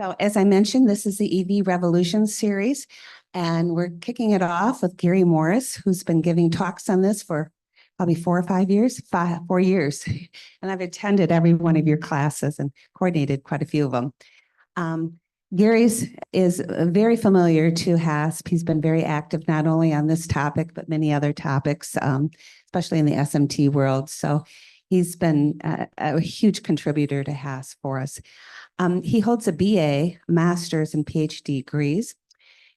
So as I mentioned, this is the EV Revolution series, and we're kicking it off with Gary Morris, who's been giving talks on this for probably 4 or 5 years, 4 years. And I've attended every one of your classes and coordinated quite a few of them. Gary's is very familiar to HASP. He's been very active not only on this topic, but many other topics, especially in the SMT world. So he's been a huge contributor to HASP for us. He holds a BA, master's, and PhD degrees.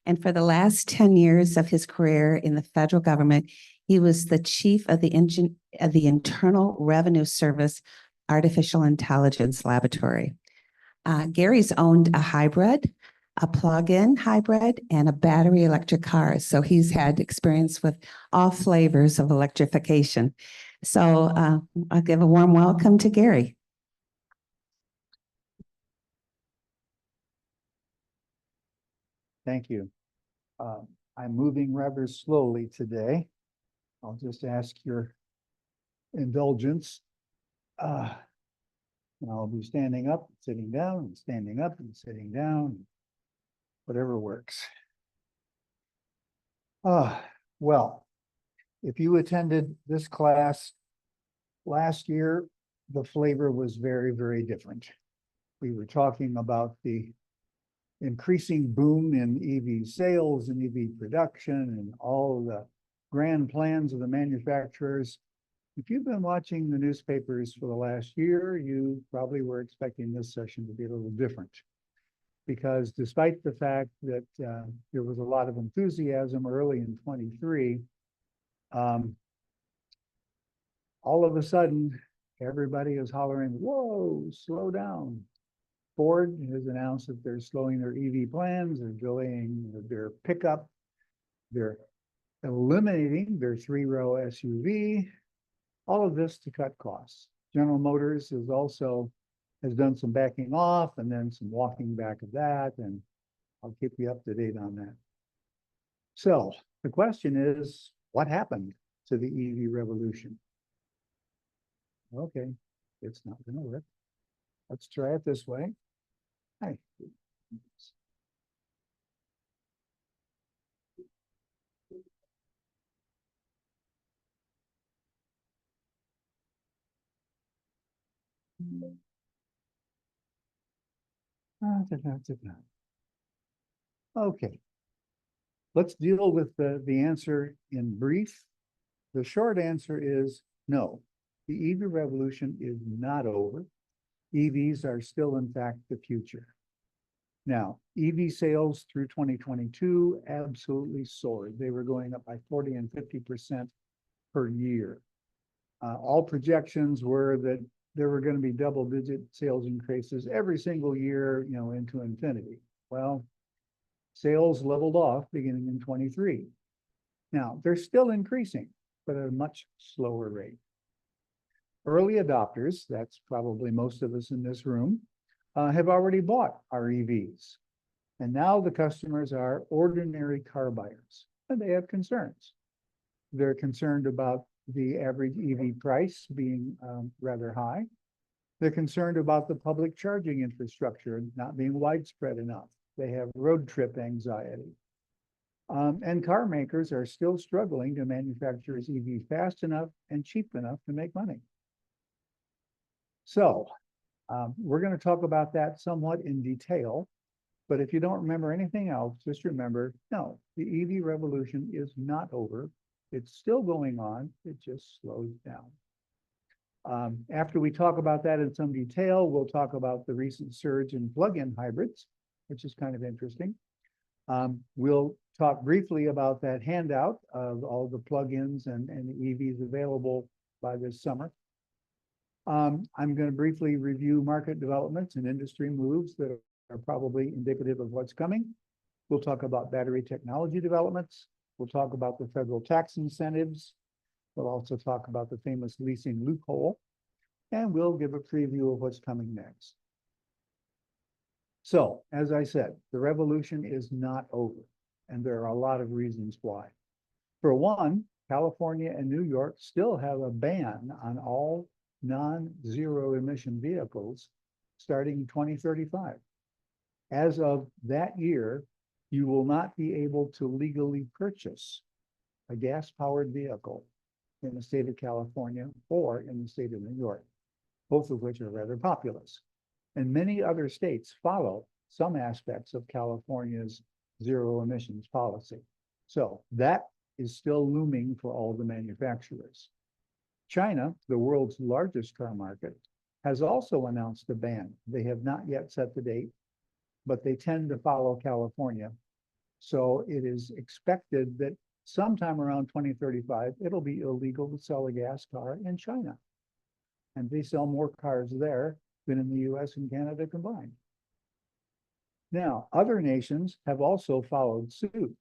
And for the last 10 years of his career in the federal government, he was the chief of the Internal Revenue Service Artificial Intelligence Laboratory. Gary's owned a hybrid, a plug-in hybrid, and a battery electric car. So he's had experience with all flavors of electrification. So I'll give a warm welcome to Gary. Thank you. I'm moving rather slowly today. I'll just ask your indulgence. I'll be standing up, sitting down, and standing up and sitting down, whatever works. Well, if you attended this class last year, the flavor was very, very different. We were talking about the increasing boom in EV sales and EV production and all the grand plans of the manufacturers. If you've been watching the newspapers for the last year, you probably were expecting this session to be a little different, because despite the fact that there was a lot of enthusiasm early in 23, all of a sudden, everybody is hollering, "Whoa, slow down." Ford has announced that they're slowing their EV plans, they're delaying their pickup, they're eliminating their 3-row SUV, all of this to cut costs. General Motors has done some backing off and then some walking back of that, and I'll keep you up to date on that. So the question is, what happened to the EV revolution? Okay, it's not going to work. Let's try it this way. Hi. Okay. Let's deal with the answer in brief. The short answer is no. The EV revolution is not over. EVs are still, in fact, the future. Now, EV sales through 2022 absolutely soared. They were going up by 40 and 50% per year. All projections were that there were going to be double-digit sales increases every single year, into infinity. Well, sales leveled off beginning in 23. Now, they're still increasing, but at a much slower rate. Early adopters, that's probably most of us in this room, have already bought our EVs. And now the customers are ordinary car buyers, and they have concerns. They're concerned about the average EV price being rather high. They're concerned about the public charging infrastructure not being widespread enough. They have road trip anxiety. And car makers are still struggling to manufacture EV fast enough and cheap enough to make money. So we're going to talk about that somewhat in detail. But if you don't remember anything else, just remember, no, the EV revolution is not over. It's still going on. It just slows down. After we talk about that in some detail, we'll talk about the recent surge in plug-in hybrids, which is kind of interesting. We'll talk briefly about that handout of all the plug-ins and the EVs available by this summer. I'm going to briefly review market developments and industry moves that are probably indicative of what's coming. We'll talk about battery technology developments. We'll talk about the federal tax incentives. We'll also talk about the famous leasing loophole, and we'll give a preview of what's coming next. So, as I said, the revolution is not over, and there are a lot of reasons why. For one, California and New York still have a ban on all non-zero emission vehicles starting in 2035. as of that year, you will not be able to legally purchase a gas-powered vehicle in the state of California or in the state of New York, both of which are rather populous. And many other states follow some aspects of California's zero emissions policy. So that is still looming for all the manufacturers. China, the world's largest car market, has also announced a ban. They have not yet set the date, but they tend to follow California. So it is expected that sometime around 2035, it'll be illegal to sell a gas car in China. And they sell more cars there than in the US and Canada combined. Now, other nations have also followed suit.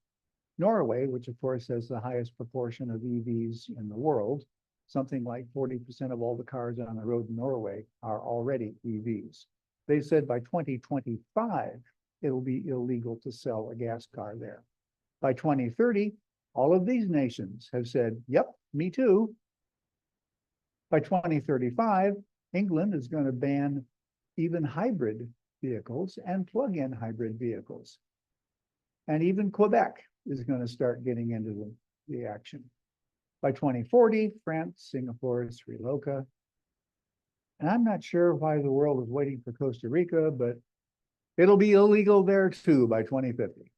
Norway, which of course has the highest proportion of EVs in the world, something like 40% of all the cars on the road in Norway are already EVs. They said by 2025, it will be illegal to sell a gas car there. By 2030, all of these nations have said, yep, me too. By 2035, England is going to ban even hybrid vehicles and plug-in hybrid vehicles. And even Quebec is going to start getting into the action. By 2040, France, Singapore, Sri Lanka. And I'm not sure why the world is waiting for Costa Rica, but it'll be illegal there too by 2050.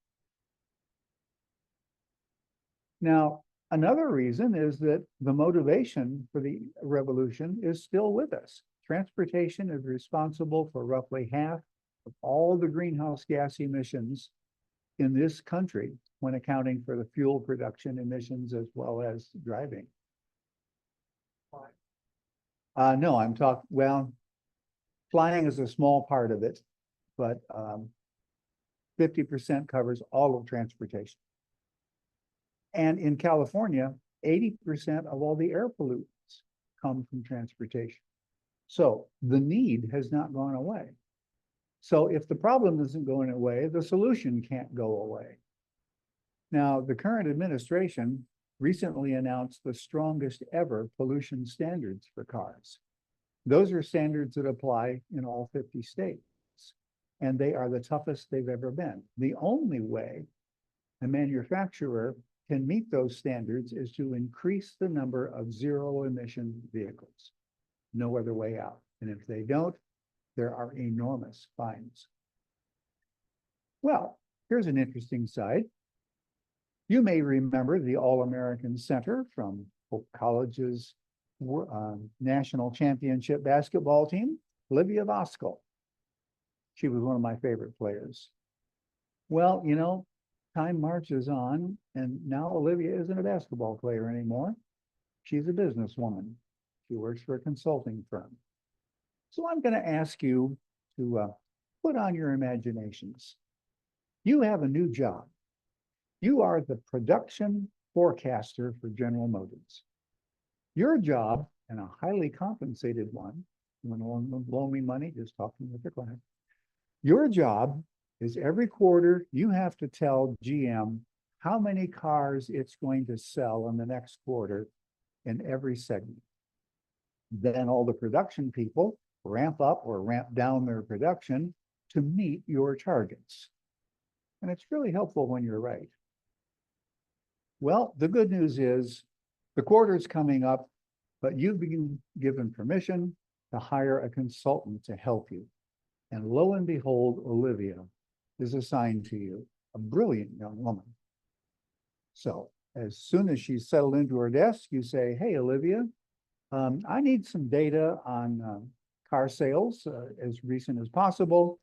Now, another reason is that the motivation for the revolution is still with us. Transportation is responsible for roughly half of all the greenhouse gas emissions in this country when accounting for the fuel production emissions as well as driving. No, I'm talking, well, flying is a small part of it, but 50% covers all of transportation. And in California, 80% of all the air pollutants come from transportation. So the need has not gone away. So if the problem isn't going away, the solution can't go away. Now, the current administration recently announced the strongest ever pollution standards for cars. Those are standards that apply in all 50 states, and they are the toughest they've ever been. The only way a manufacturer can meet those standards is to increase the number of zero emission vehicles. No other way out. And if they don't, there are enormous fines. Well, here's an interesting side. You may remember the All-American Center from Hope College's national championship basketball team, Olivia Voskuhl. She was one of my favorite players. Well, you know, time marches on, and now Olivia isn't a basketball player anymore. She's a businesswoman. She works for a consulting firm. So I'm going to ask you to put on your imaginations. You have a new job. You are the production forecaster for General Motors. Your job, and a highly compensated one, you want to loan me money, just talking with the client. Your job is every quarter you have to tell GM how many cars it's going to sell in the next quarter in every segment. Then all the production people ramp up or ramp down their production to meet your targets. And it's really helpful when you're right. Well, the good news is the quarter's coming up, but you've been given permission to hire a consultant to help you. And lo and behold, Olivia is assigned to you, a brilliant young woman. So as soon as she's settled into her desk, you say, hey, Olivia, I need some data on car sales as recent as possible.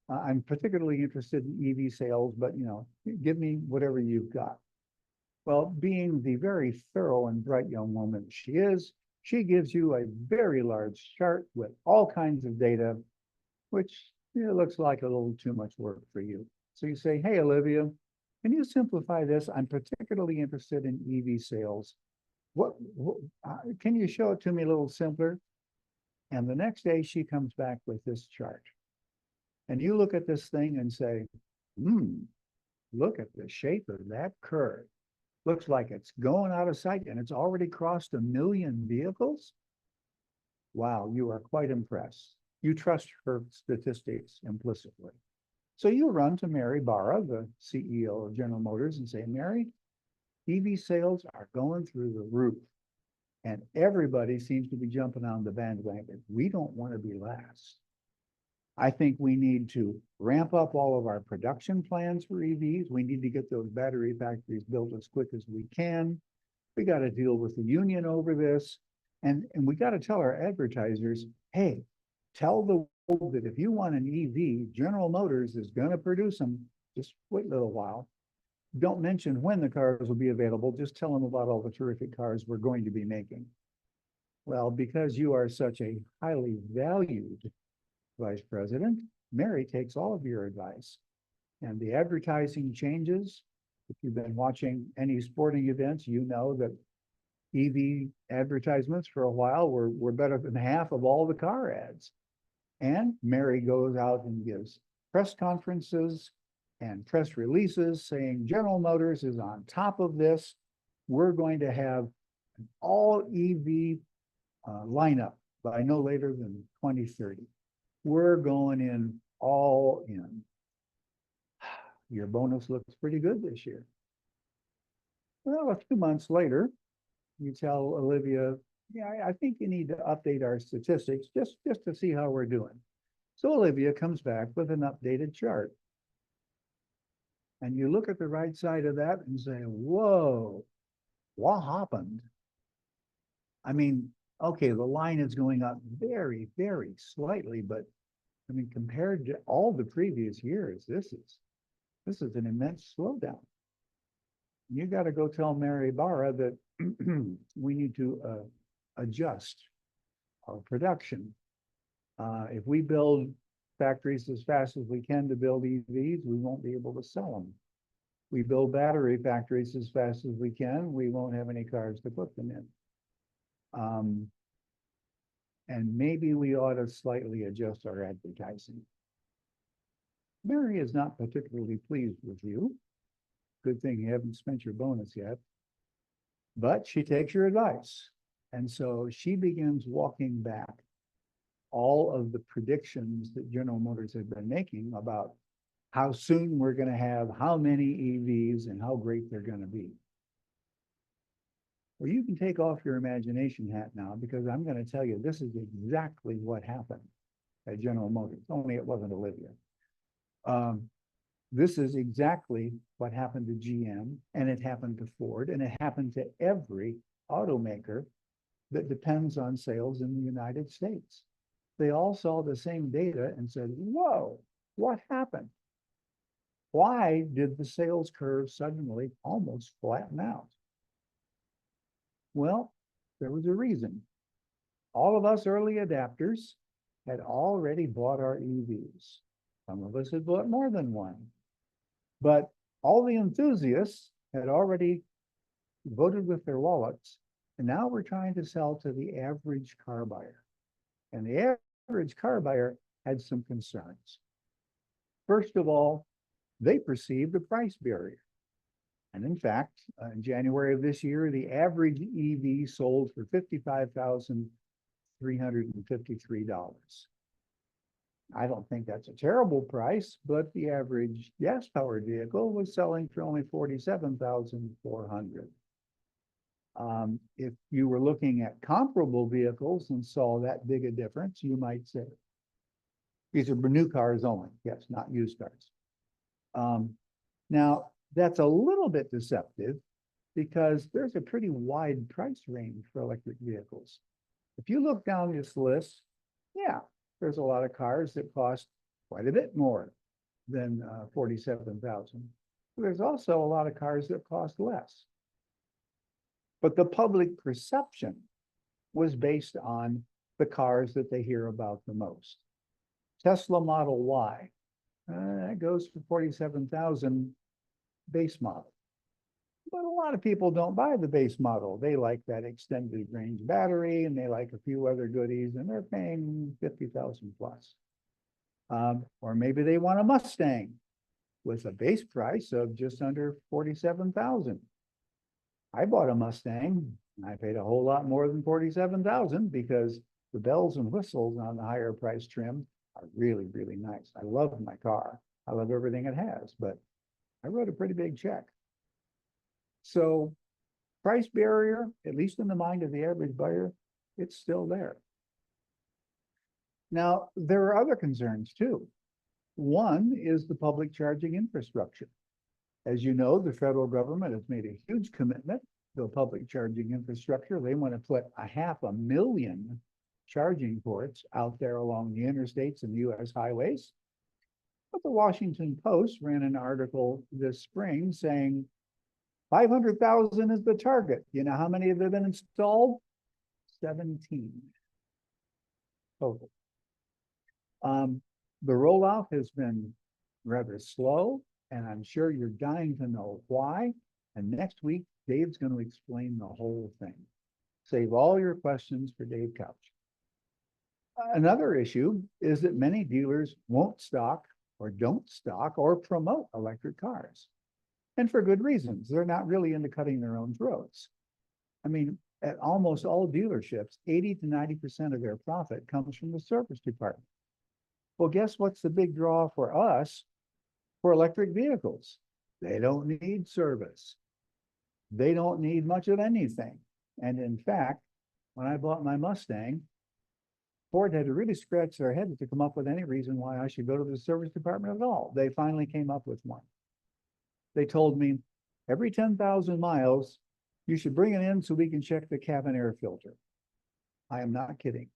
I'm particularly interested in EV sales, but you know, give me whatever you've got. Well, being the very thorough and bright young woman she is, she gives you a very large chart with all kinds of data, which looks like a little too much work for you. So you say, hey, Olivia, can you simplify this? I'm particularly interested in EV sales. Can you show it to me a little simpler? And the next day she comes back with this chart. And you look at this thing and say, look at the shape of that curve. Looks like it's going out of sight and it's already crossed 1 million vehicles. Wow, you are quite impressed. You trust her statistics implicitly. So you run to Mary Barra, the CEO of General Motors, and say, Mary, EV sales are going through the roof. And everybody seems to be jumping on the bandwagon. We don't want to be last. I think we need to ramp up all of our production plans for EVs. We need to get those battery factories built as quick as we can. We got to deal with the union over this. And we got to tell our advertisers, hey, tell the world that if you want an EV, General Motors is going to produce them. Just wait a little while. Don't mention when the cars will be available. Just tell them about all the terrific cars we're going to be making. Well, because you are such a highly valued vice president, Mary takes all of your advice. And the advertising changes. If you've been watching any sporting events, you know that EV advertisements for a while were better than half of all the car ads. And Mary goes out and gives press conferences and press releases saying General Motors is on top of this. We're going to have an all EV lineup by no later than 2030. We're going in all in. Your bonus looks pretty good this year. Well, a few months later, you tell Olivia, yeah, I think you need to update our statistics just to see how we're doing. So Olivia comes back with an updated chart. And you look at the right side of that and say, whoa, what happened? I mean, okay, the line is going up very, very slightly, but I mean, compared to all the previous years, this is an immense slowdown. You got to go tell Mary Barra that we need to adjust our production. If we build factories as fast as we can to build EVs, we won't be able to sell them. We build battery factories as fast as we can, we won't have any cars to put them in. And maybe we ought to slightly adjust our advertising. Mary is not particularly pleased with you. Good thing you haven't spent your bonus yet. But she takes your advice. And so she begins walking back all of the predictions that General Motors had been making about how soon we're going to have how many EVs and how great they're going to be. Well, you can take off your imagination hat now, because I'm going to tell you this is exactly what happened at General Motors, only it wasn't Olivia. This is exactly what happened to GM, and it happened to Ford, and it happened to every automaker that depends on sales in the United States. They all saw the same data and said, whoa, what happened? Why did the sales curve suddenly almost flatten out? Well, there was a reason. All of us early adapters had already bought our EVs. Some of us had bought more than one. But all the enthusiasts had already voted with their wallets. And now we're trying to sell to the average car buyer. And the average car buyer had some concerns. First of all, they perceived a price barrier. And in fact, in January of this year, the average EV sold for $55,353. I don't think that's a terrible price, but the average gas-powered vehicle was selling for only $47,400. If you were looking at comparable vehicles and saw that big a difference, you might say, these are new cars only. Yes, not used cars. Now, that's a little bit deceptive because there's a pretty wide price range for electric vehicles. If you look down this list, yeah, there's a lot of cars that cost quite a bit more than $47,000. There's also a lot of cars that cost less. But the public perception was based on the cars that they hear about the most. Tesla Model Y, that goes for $47,000 base model. But a lot of people don't buy the base model. They like that extended range battery and they like a few other goodies, and they're paying $50,000 plus. Or maybe they want a Mustang with a base price of just under $47,000. I bought a Mustang and I paid a whole lot more than $47,000 because the bells and whistles on the higher price trim are really, really nice. I love my car. I love everything it has, but I wrote a pretty big check. So price barrier, at least in the mind of the average buyer, it's still there. Now, there are other concerns too. One is the public charging infrastructure. As you know, the federal government has made a huge commitment to a public charging infrastructure. They want to put 500,000 charging ports out there along the interstates and the US highways. But the Washington Post ran an article this spring saying 500,000 is the target. You know how many have been installed? 17 total. The rollout has been rather slow, and I'm sure you're dying to know why. And next week, Dave's going to explain the whole thing. Save all your questions for Dave Couch. Another issue is that many dealers won't stock or don't stock or promote electric cars. And for good reasons. They're not really into cutting their own throats. I mean, at almost all dealerships, 80 to 90% of their profit comes from the service department. Well, guess what's the big draw for us for electric vehicles? They don't need service. They don't need much of anything. And in fact, when I bought my Mustang, Ford had to really scratch their head to come up with any reason why I should go to the service department at all. They finally came up with one. They told me every 10,000 miles, you should bring it in so we can check the cabin air filter. I am not kidding.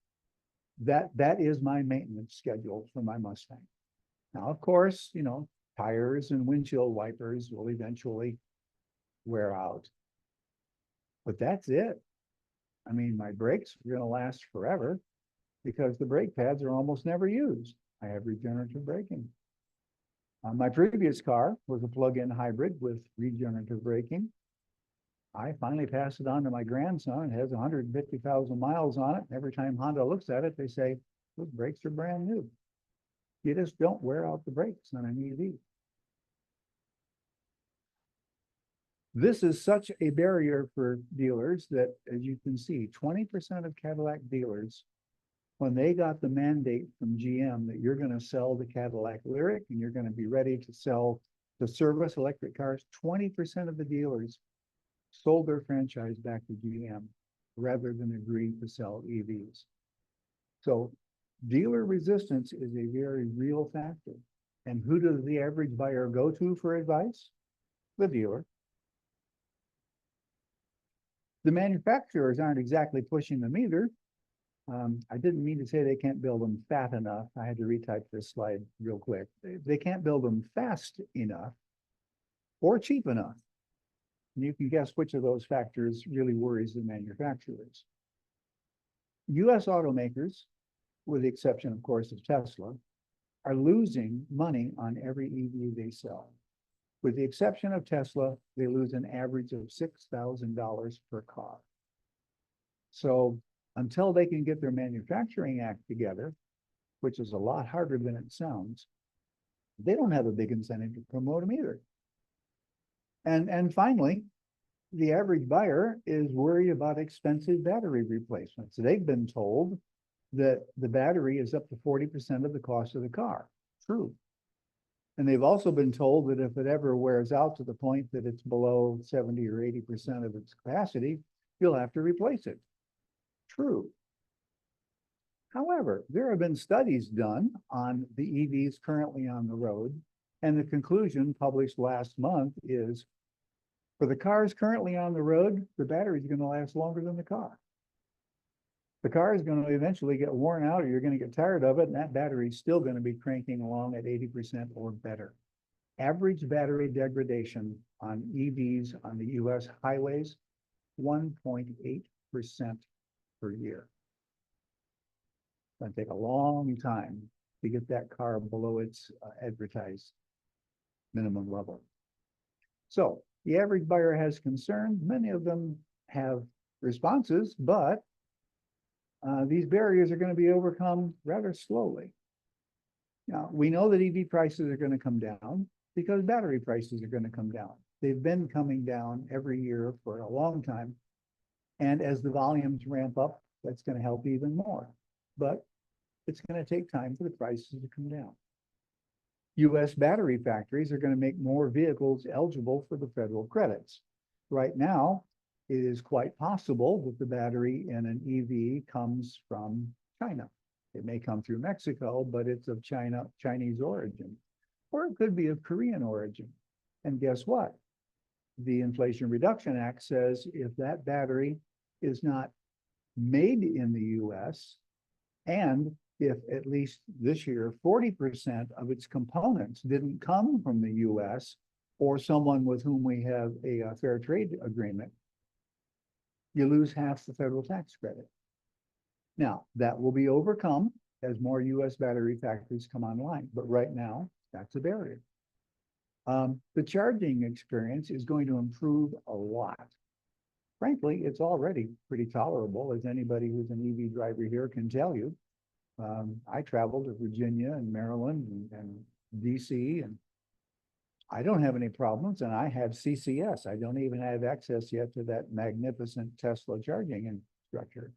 That is my maintenance schedule for my Mustang. Now, of course, you know, tires and windshield wipers will eventually wear out. But that's it. I mean, my brakes are going to last forever because the brake pads are almost never used. I have regenerative braking. My previous car was a plug-in hybrid with regenerative braking. I finally passed it on to my grandson. It has 150,000 miles on it. Every time Honda looks at it, they say, those brakes are brand new. You just don't wear out the brakes on an EV. This is such a barrier for dealers that, as you can see, 20% of Cadillac dealers, when they got the mandate from GM that you're going to sell the Cadillac Lyriq and you're going to be ready to sell the service electric cars, 20% of the dealers sold their franchise back to GM rather than agree to sell EVs. So dealer resistance is a very real factor. And who does the average buyer go to for advice? The dealer. The manufacturers aren't exactly pushing them either. I didn't mean to say they can't build them fat enough. I had to retype this slide real quick. They can't build them fast enough or cheap enough. And you can guess which of those factors really worries the manufacturers. US automakers, with the exception, of course, of Tesla, are losing money on every EV they sell. With the exception of Tesla, they lose an average of $6,000 per car. So until they can get their manufacturing act together, which is a lot harder than it sounds, they don't have a big incentive to promote them either. And finally, the average buyer is worried about expensive battery replacements. They've been told that the battery is up to 40% of the cost of the car. True. And they've also been told that if it ever wears out to the point that it's below 70 or 80% of its capacity, you'll have to replace it. True. However, there have been studies done on the EVs currently on the road, and the conclusion published last month is for the cars currently on the road, the battery is going to last longer than the car. The car is going to eventually get worn out, or you're going to get tired of it, and that battery is still going to be cranking along at 80% or better. Average battery degradation on EVs on the US highways, 1.8% per year. It's going to take a long time to get that car below its advertised minimum level. So the average buyer has concerns. Many of them have responses, but these barriers are going to be overcome rather slowly. Now, we know that EV prices are going to come down because battery prices are going to come down. They've been coming down every year for a long time. And as the volumes ramp up, that's going to help even more. But it's going to take time for the prices to come down. US battery factories are going to make more vehicles eligible for the federal credits. Right now, it is quite possible that the battery in an EV comes from China. It may come through Mexico, but it's of Chinese origin, or it could be of Korean origin. And guess what? The Inflation Reduction Act says if that battery is not made in the US, and if at least this year 40% of its components didn't come from the US or someone with whom we have a fair trade agreement, you lose half the federal tax credit. Now, that will be overcome as more US battery factories come online, but right now, that's a barrier. The charging experience is going to improve a lot. Frankly, it's already pretty tolerable, as anybody who's an EV driver here can tell you. I traveled to Virginia and Maryland and DC, and I don't have any problems, and I have CCS. I don't even have access yet to that magnificent Tesla charging infrastructure.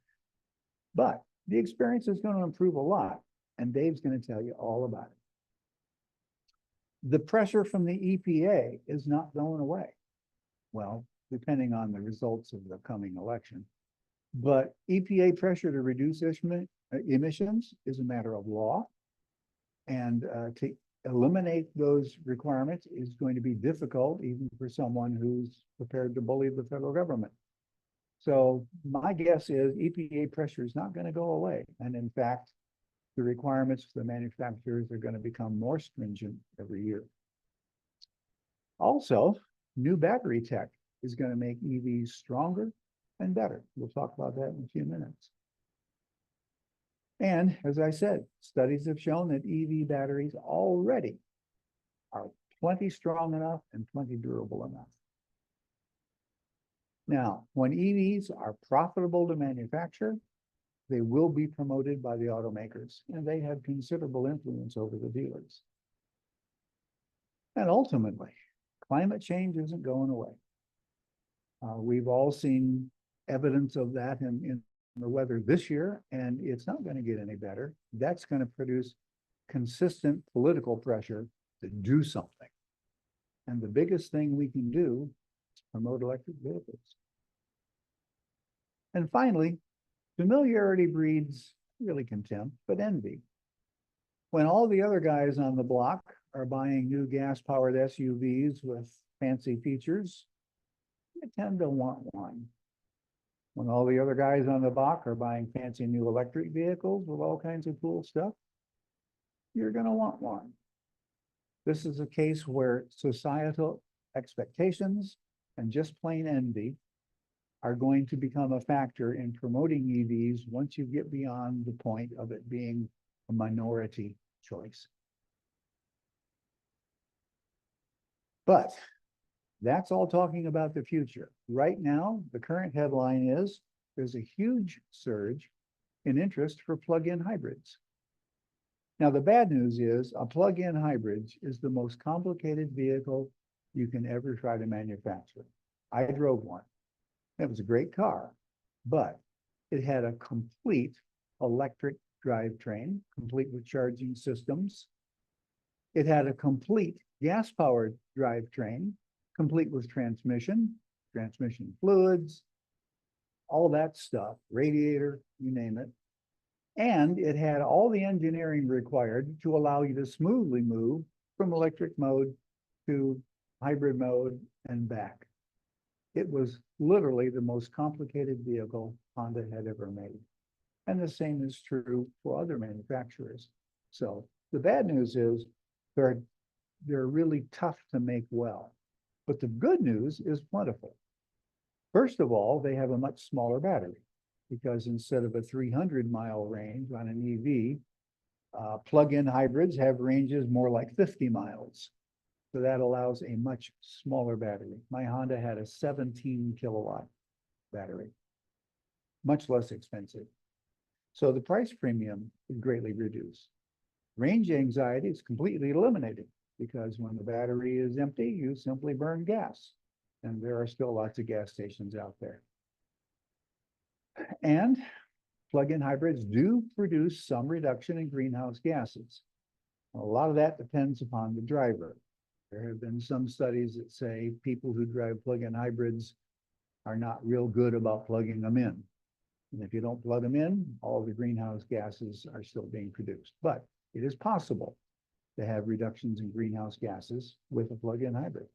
But the experience is going to improve a lot, and Dave's going to tell you all about it. The pressure from the EPA is not going away. Well, depending on the results of the coming election. But EPA pressure to reduce emissions is a matter of law. And to eliminate those requirements is going to be difficult, even for someone who's prepared to bully the federal government. So my guess is EPA pressure is not going to go away. And in fact, the requirements for the manufacturers are going to become more stringent every year. Also, new battery tech is going to make EVs stronger and better. We'll talk about that in a few minutes. And as I said, studies have shown that EV batteries already are plenty strong enough and plenty durable enough. Now, when EVs are profitable to manufacture, they will be promoted by the automakers, and they have considerable influence over the dealers. And ultimately, climate change isn't going away. We've all seen evidence of that in the weather this year, and it's not going to get any better. That's going to produce consistent political pressure to do something. And the biggest thing we can do is promote electric vehicles. And finally, familiarity breeds really contempt, but envy. When all the other guys on the block are buying new gas-powered SUVs with fancy features, you tend to want one. When all the other guys on the block are buying fancy new electric vehicles with all kinds of cool stuff, you're going to want one. This is a case where societal expectations and just plain envy are going to become a factor in promoting EVs once you get beyond the point of it being a minority choice. But that's all talking about the future. Right now, the current headline is there's a huge surge in interest for plug-in hybrids. Now, the bad news is a plug-in hybrid is the most complicated vehicle you can ever try to manufacture. I drove one. It was a great car, but it had a complete electric drivetrain, complete with charging systems. It had a complete gas-powered drivetrain, complete with transmission fluids, all that stuff, radiator, you name it. And it had all the engineering required to allow you to smoothly move from electric mode to hybrid mode and back. It was literally the most complicated vehicle Honda had ever made. And the same is true for other manufacturers. So the bad news is they're really tough to make well. But the good news is plentiful. First of all, they have a much smaller battery because instead of a 300-mile range on an EV, plug-in hybrids have ranges more like 50 miles. So that allows a much smaller battery. My Honda had a 17 kilowatt battery, much less expensive. So the price premium is greatly reduced. Range anxiety is completely eliminated because when the battery is empty, you simply burn gas. And there are still lots of gas stations out there. And plug-in hybrids do produce some reduction in greenhouse gases. A lot of that depends upon the driver. There have been some studies that say people who drive plug-in hybrids are not real good about plugging them in. And if you don't plug them in, all the greenhouse gases are still being produced. But it is possible to have reductions in greenhouse gases with a plug-in hybrid.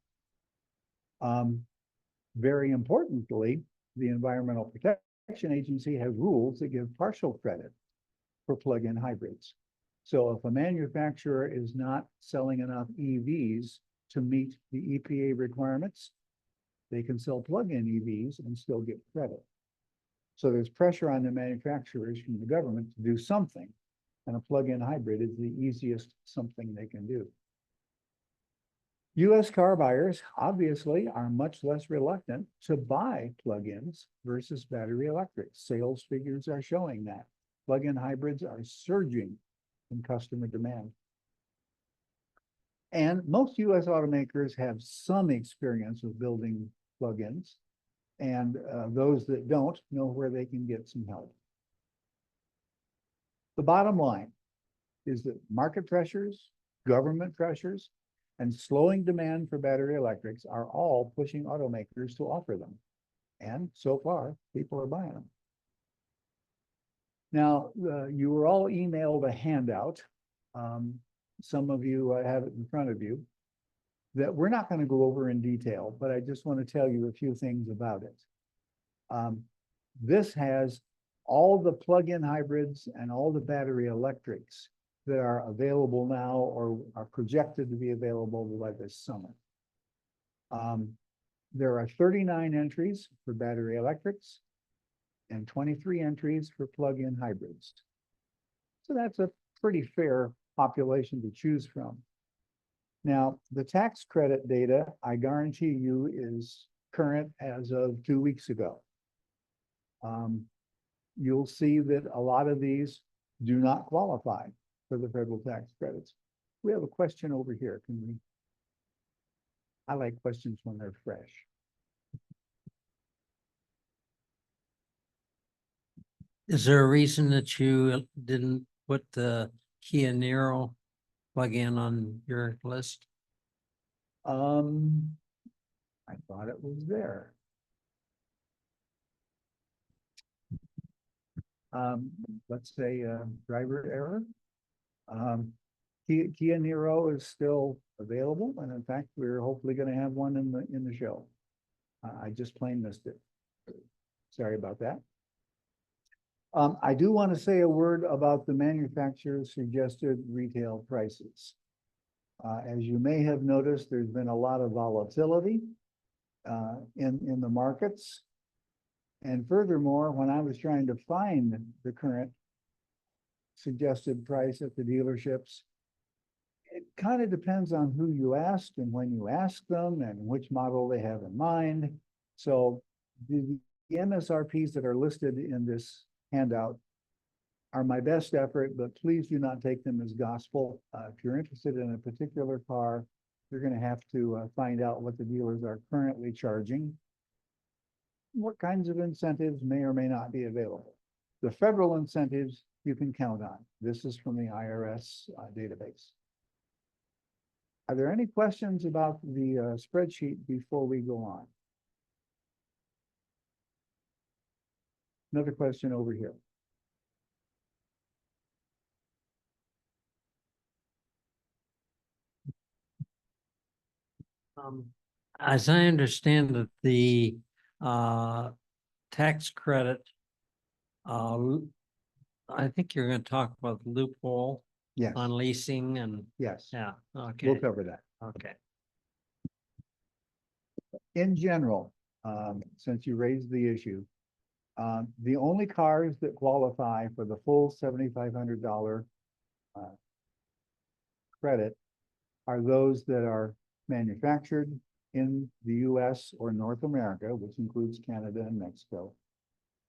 Very importantly, the Environmental Protection Agency has rules that give partial credit for plug-in hybrids. So if a manufacturer is not selling enough EVs to meet the EPA requirements, they can sell plug-in EVs and still get credit. So there's pressure on the manufacturers from the government to do something, and a plug-in hybrid is the easiest something they can do. US car buyers obviously are much less reluctant to buy plug-ins versus battery electrics. Sales figures are showing that. Plug-in hybrids are surging in customer demand. And most US automakers have some experience with building plug-ins, and those that don't know where they can get some help. The bottom line is that market pressures, government pressures, and slowing demand for battery electrics are all pushing automakers to offer them. And so far, people are buying them. Now, you were all emailed a handout. Some of you have it in front of you that we're not going to go over in detail, but I just want to tell you a few things about it. This has all the plug-in hybrids and all the battery electrics that are available now or are projected to be available by this summer. There are 39 entries for battery electrics and 23 entries for plug-in hybrids. So that's a pretty fair population to choose from. Now, the tax credit data, I guarantee you, is current as of 2 weeks ago. You'll see that a lot of these do not qualify for the federal tax credits. We have a question over here. Can we? I like questions when they're fresh. Is there a reason that you didn't put the Kia Niro plug-in on your list? I thought it was there. Let's say driver error. Kia Niro is still available, and in fact, we're hopefully going to have one in the show. I just plain missed it. Sorry about that. I do want to say a word about the manufacturer's suggested retail prices. As you may have noticed, there's been a lot of volatility in the markets. And furthermore, when I was trying to find the current suggested price at the dealerships, it kind of depends on who you ask and when you ask them and which model they have in mind. So the MSRPs that are listed in this handout are my best effort, but please do not take them as gospel. If you're interested in a particular car, you're going to have to find out what the dealers are currently charging. What kinds of incentives may or may not be available. The federal incentives you can count on. This is from the IRS database. Are there any questions about the spreadsheet before we go on? Another question over here. As I understand it, the tax credit, I think you're going to talk about the loophole Yes. on leasing and, Yes. yeah, okay, We'll cover that. okay. In general, since you raised the issue, the only cars that qualify for the full $7,500 credit are those that are manufactured in the US or North America, which includes Canada and Mexico,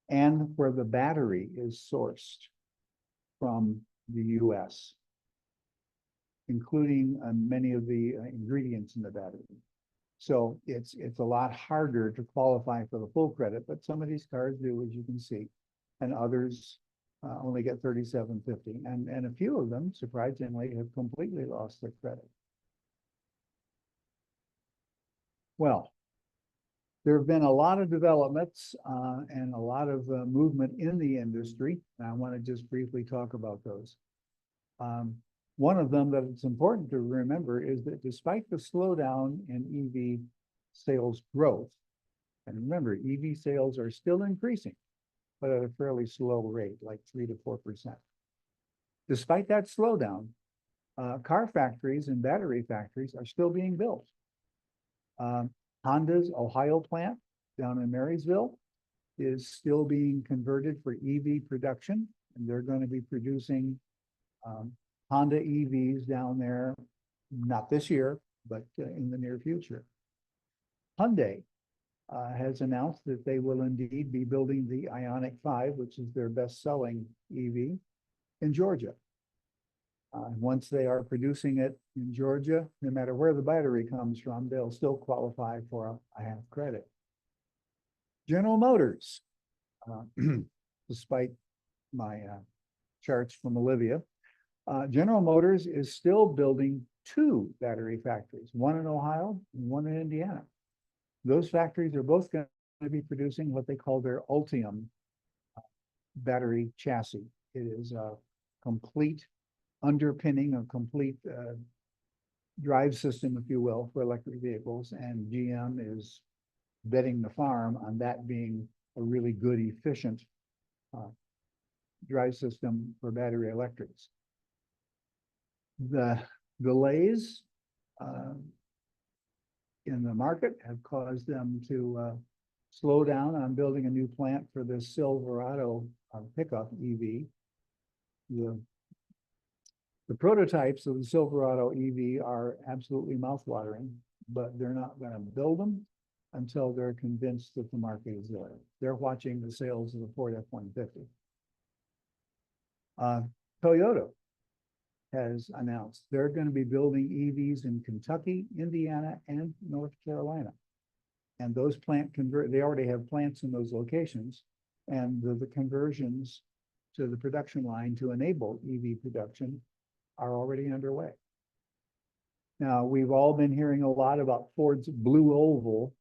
and where the battery is sourced from the US, including many of the ingredients in the battery. So it's a lot harder to qualify for the full credit, but some of these cars do, as you can see, and others only get 3750, and a few of them, surprisingly, have completely lost their credit. Well, there have been a lot of developments and a lot of movement in the industry, and I want to just briefly talk about those. One of them that it's important to remember is that despite the slowdown in EV sales growth, and remember, EV sales are still increasing, but at a fairly slow rate, like 3 to 4%. Despite that slowdown, car factories and battery factories are still being built. Honda's Ohio plant down in Marysville is still being converted for EV production, and they're going to be producing Honda EVs down there, not this year, but in the near future. Hyundai has announced that they will indeed be building the Ioniq 5, which is their best-selling EV, in Georgia. Once they are producing it in Georgia, no matter where the battery comes from, they'll still qualify for a half credit. General Motors, despite my charts from Olivia, General Motors is still building 2 battery factories, one in Ohio and one in Indiana. Those factories are both going to be producing what they call their Ultium battery chassis. It is a complete underpinning, a complete drive system, if you will, for electric vehicles, and GM is betting the farm on that being a really good, efficient drive system for battery electrics. The delays in the market have caused them to slow down on building a new plant for the Silverado pickup EV. The prototypes of the Silverado EV are absolutely mouthwatering, but they're not going to build them until they're convinced that the market is there. They're watching the sales of the Ford F-150. Toyota has announced they're going to be building EVs in Kentucky, Indiana, and North Carolina. And those they already have plants in those locations, and the conversions to the production line to enable EV production are already underway. Now, we've all been hearing a lot about Ford's Blue Oval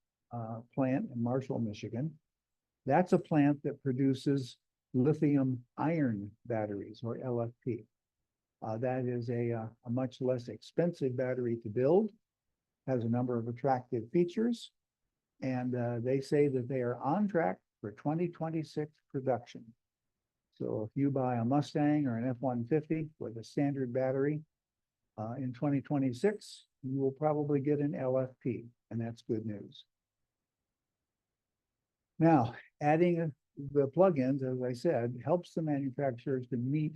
plant in Marshall, Michigan. That's a plant that produces lithium iron batteries, or LFP. That is a much less expensive battery to build, has a number of attractive features, and they say that they are on track for 2026 production. So if you buy a Mustang or an F-150 with a standard battery in 2026, you will probably get an LFP, and that's good news. Now, adding the plugins, as I said, helps the manufacturers to meet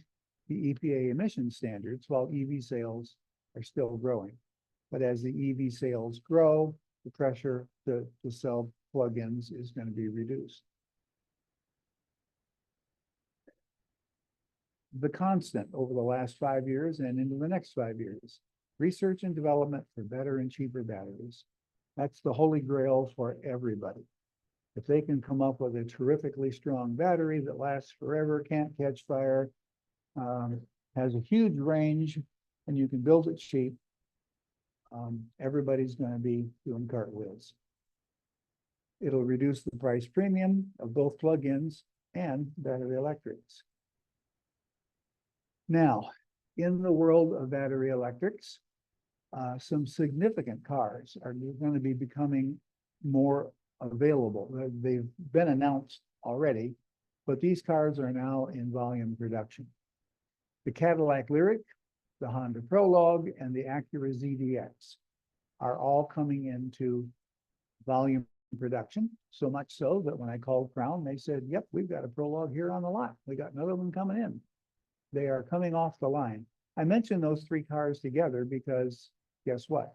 the EPA emission standards while EV sales are still growing. But as the EV sales grow, the pressure to sell plugins is going to be reduced. The constant over the last 5 years and into the next 5 years, research and development for better and cheaper batteries. That's the holy grail for everybody. If they can come up with a terrifically strong battery that lasts forever, can't catch fire, has a huge range, and you can build it cheap, everybody's going to be doing cartwheels. It'll reduce the price premium of both plug-ins and battery electrics. Now, in the world of battery electrics, some significant cars are going to be becoming more available. They've been announced already, but these cars are now in volume production. The Cadillac Lyriq, the Honda Prologue, and the Acura ZDX are all coming into volume production, so much so that when I called Crown, they said, yep, we've got a Prologue here on the lot. We got another one coming in. They are coming off the line. I mentioned those 3 cars together because guess what?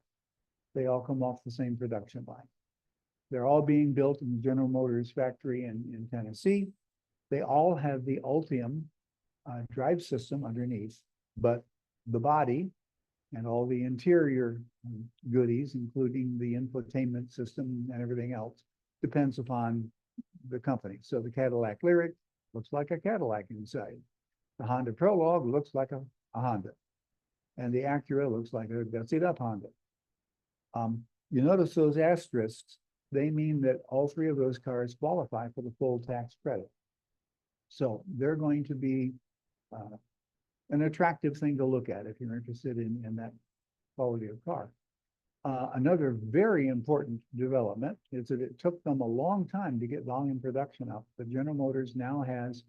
They all come off the same production line. They're all being built in the General Motors factory in Tennessee. They all have the Ultium drive system underneath, but the body and all the interior goodies, including the infotainment system and everything else, depends upon the company. So the Cadillac Lyriq looks like a Cadillac inside. The Honda Prologue looks like a Honda. And the Acura looks like a gutsied up Honda. You notice those asterisks, they mean that all three of those cars qualify for the full tax credit. So they're going to be an attractive thing to look at if you're interested in that quality of car. Another very important development is that it took them a long time to get volume production up. But General Motors now has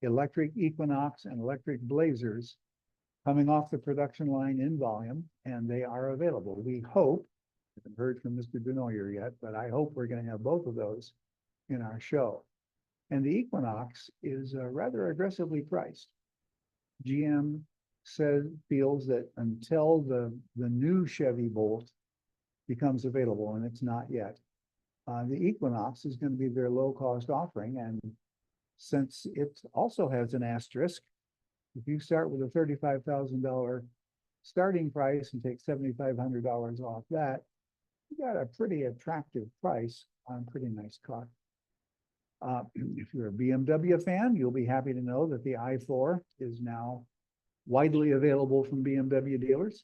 electric Equinox and electric Blazers coming off the production line in volume, and they are available. We hope, I haven't heard from Mr. Denoyer yet, but I hope we're going to have both of those in our show. And the Equinox is rather aggressively priced. GM feels that until the new Chevy Bolt becomes available, and it's not yet, the Equinox is going to be their low-cost offering. And since it also has an asterisk, if you start with a $35,000 starting price and take $7,500 off that, you got a pretty attractive price on a pretty nice car. If you're a BMW fan, you'll be happy to know that the i4 is now widely available from BMW dealers.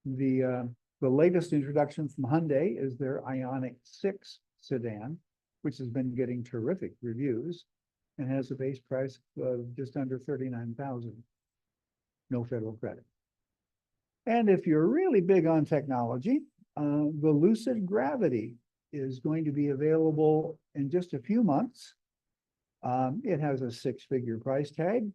The latest introduction from Hyundai is their Ioniq 6 sedan, which has been getting terrific reviews and has a base price of just under $39,000. No federal credit. And if you're really big on technology, the Lucid Gravity is going to be available in just a few months. It has a six-figure price tag,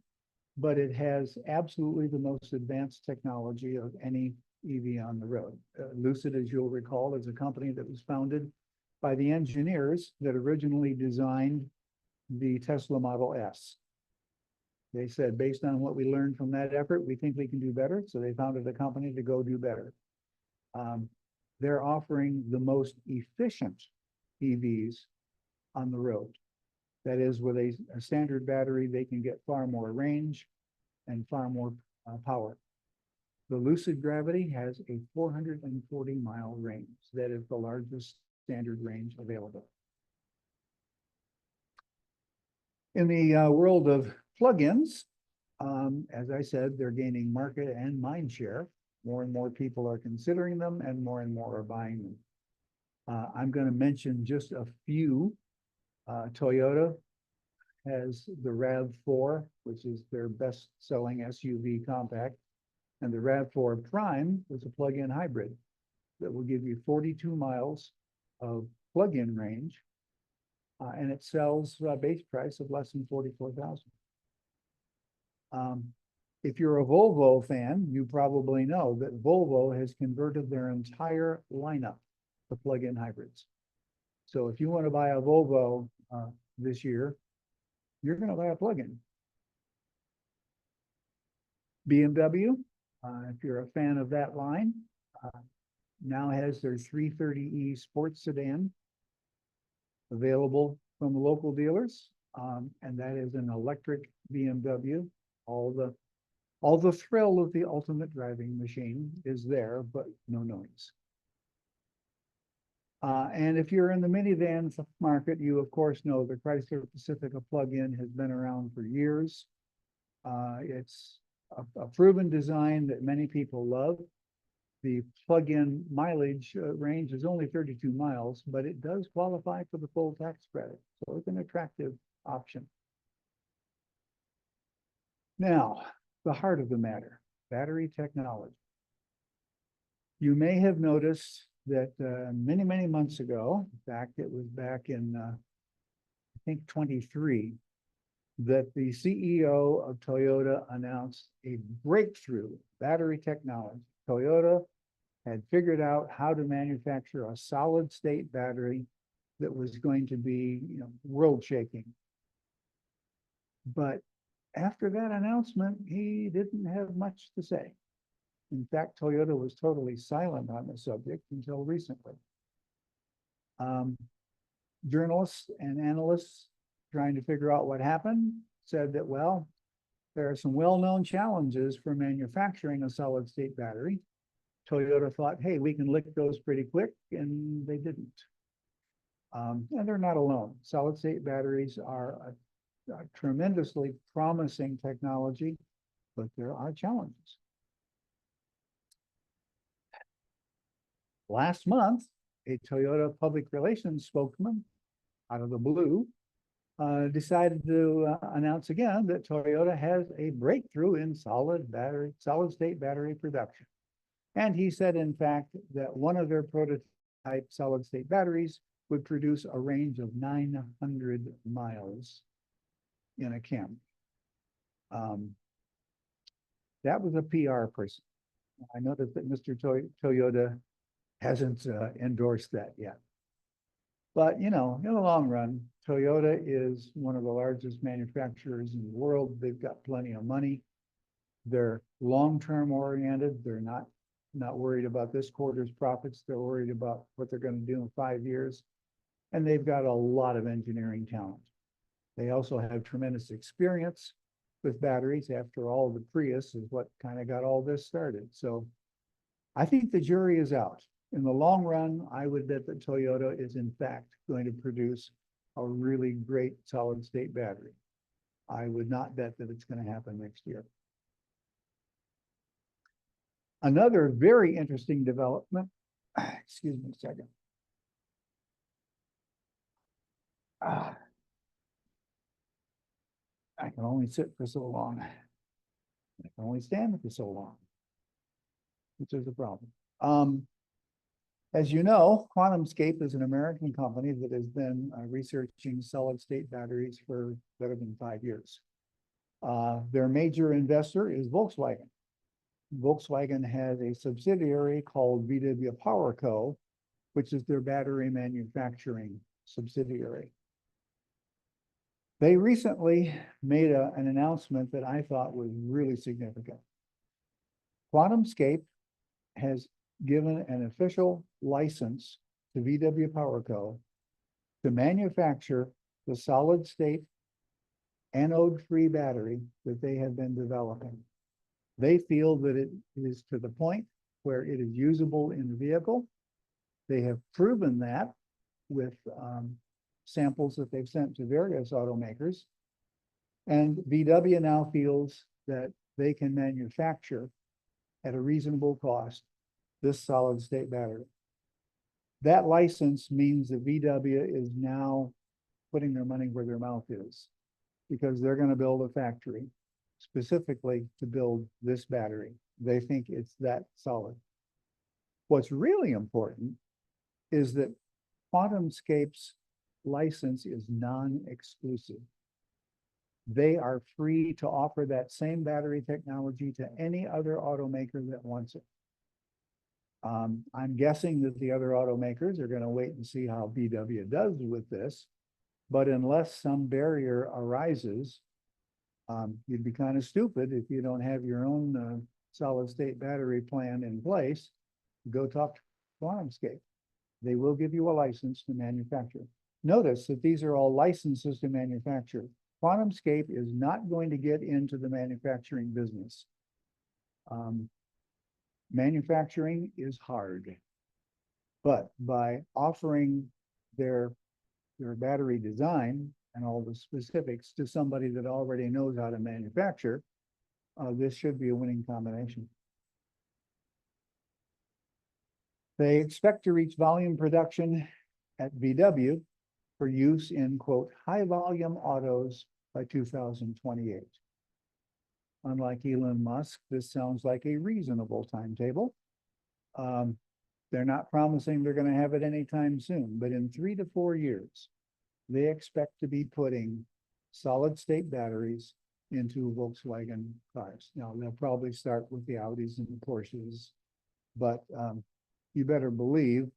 but it has absolutely the most advanced technology of any EV on the road. Lucid, as you'll recall, is a company that was founded by the engineers that originally designed the Tesla Model S. They said, based on what we learned from that effort, we think we can do better. So they founded a company to go do better. They're offering the most efficient EVs on the road. That is, with a standard battery, they can get far more range and far more power. The Lucid Gravity has a 440-mile range. That is the largest standard range available. In the world of plugins, as I said, they're gaining market and mind share. More and more people are considering them, and more are buying them. I'm going to mention just a few. Toyota has the RAV4, which is their best-selling SUV compact, and the RAV4 Prime is a plug-in hybrid that will give you 42 miles of plug-in range, and it sells a base price of less than $44,000. If you're a Volvo fan, you probably know that Volvo has converted their entire lineup to plug-in hybrids. So if you want to buy a Volvo this year, you're going to buy a plug-in. BMW, if you're a fan of that line, now has their 330e sports sedan available from the local dealers, and that is an electric BMW. All the thrill of the ultimate driving machine is there, but no noise. And if you're in the minivan market, you of course know the Chrysler Pacifica plug-in has been around for years. It's a proven design that many people love. The plug-in mileage range is only 32 miles, but it does qualify for the full tax credit. So it's an attractive option. Now, the heart of the matter, battery technology. You may have noticed that many months ago, in fact, it was back in, I think 23, that the CEO of Toyota announced a breakthrough battery technology. Toyota had figured out how to manufacture a solid state battery that was going to be, world shaking. But after that announcement, he didn't have much to say. In fact, Toyota was totally silent on the subject until recently. Journalists and analysts trying to figure out what happened said that, well, there are some well-known challenges for manufacturing a solid-state battery. Toyota thought, hey, we can lick those pretty quick, and they didn't. And they're not alone. Solid-state batteries are a tremendously promising technology, but there are challenges. Last month, a Toyota public relations spokesman, out of the blue, decided to announce again that Toyota has a breakthrough in solid state battery production. And he said, in fact, that one of their prototype solid state batteries would produce a range of 900 miles in a Camry. That was a PR person. I noticed that Mr. Toyota hasn't endorsed that yet. But, you know, in the long run, Toyota is one of the largest manufacturers in the world. They've got plenty of money. They're long-term oriented. They're not worried about this quarter's profits. They're worried about what they're going to do in 5 years. And they've got a lot of engineering talent. They also have tremendous experience with batteries. After all, the Prius is what kind of got all this started. So I think the jury is out. In the long run, I would bet that Toyota is in fact going to produce a really great solid state battery. I would not bet that it's going to happen next year. Another very interesting development, excuse me a second. I can only sit for so long. I can only stand for so long, which is a problem. As you know, QuantumScape is an American company that has been researching solid state batteries for better than 5 years. Their major investor is Volkswagen. Volkswagen has a subsidiary called VW Power Co., which is their battery manufacturing subsidiary. They recently made an announcement that I thought was really significant. QuantumScape has given an official license to VW Power Co. to manufacture the solid state anode-free battery that they have been developing. They feel that it is to the point where it is usable in the vehicle. They have proven that with samples that they've sent to various automakers. And VW now feels that they can manufacture at a reasonable cost this solid state battery. That license means that VW is now putting their money where their mouth is, because they're going to build a factory specifically to build this battery. They think it's that solid. What's really important is that QuantumScape's license is non-exclusive. They are free to offer that same battery technology to any other automaker that wants it. I'm guessing that the other automakers are going to wait and see how VW does with this, but unless some barrier arises, you'd be kind of stupid if you don't have your own solid state battery plan in place. Go talk to QuantumScape. They will give you a license to manufacture. Notice that these are all licenses to manufacture. QuantumScape is not going to get into the manufacturing business. Manufacturing is hard, but by offering their battery design and all the specifics to somebody that already knows how to manufacture, this should be a winning combination. They expect to reach volume production at VW for use in, quote, high volume autos by 2028. Unlike Elon Musk, this sounds like a reasonable timetable. They're not promising they're going to have it anytime soon, but in 3 to 4 years, they expect to be putting solid state batteries into Volkswagen cars. Now, they'll probably start with the Audis and the Porsches, but you better believe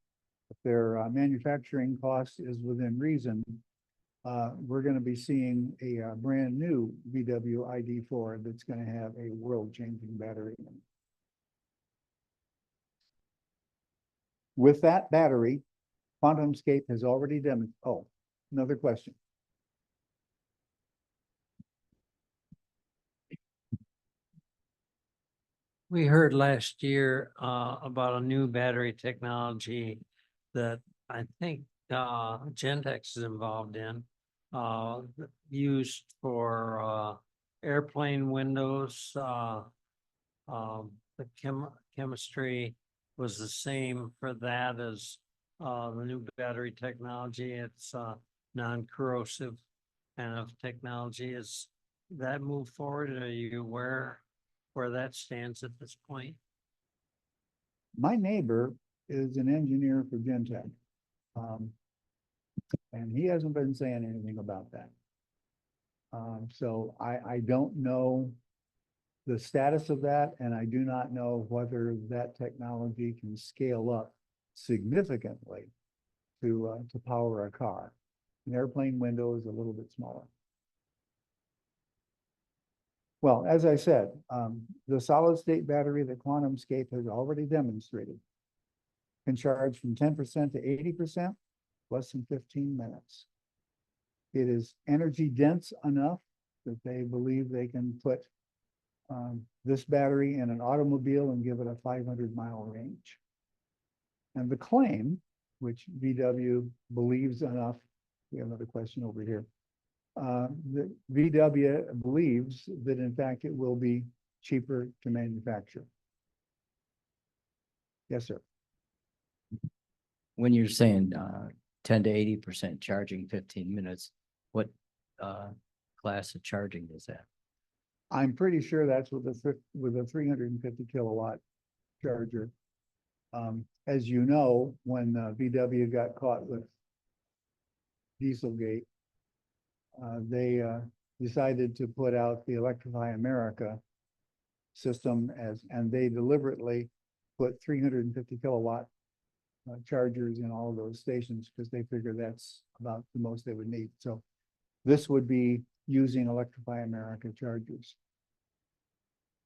if their manufacturing cost is within reason, we're going to be seeing a brand new VW ID4 that's going to have a world-changing battery in it. With that battery, QuantumScape has already demonstrated. Oh, another question. We heard last year about a new battery technology that I think Gentex is involved in, used for, airplane windows, the chemistry was the same for that as, the new battery technology. It's, non-corrosive kind of technology. Is that move forward? Are you aware where that stands at this point? My neighbor is an engineer for Gentech. And he hasn't been saying anything about that. So I don't know the status of that, and I do not know whether that technology can scale up significantly to power a car. An airplane window is a little bit smaller. Well, as I said, the solid state battery that QuantumScape has already demonstrated can charge from 10% to 80%, less than 15 minutes. It is energy dense enough that they believe they can put this battery in an automobile and give it a 500-mile range. And the claim, which VW believes enough, we have another question over here. The VW believes that in fact it will be cheaper to manufacture. Yes, sir. When you're saying 10 to 80% charging 15 minutes, what class of charging is that? I'm pretty sure that's with a 350 kilowatt charger. As you know, when VW got caught with Dieselgate, they decided to put out the Electrify America system and they deliberately put 350 kilowatt chargers in all of those stations because they figured that's about the most they would need. So this would be using Electrify America chargers.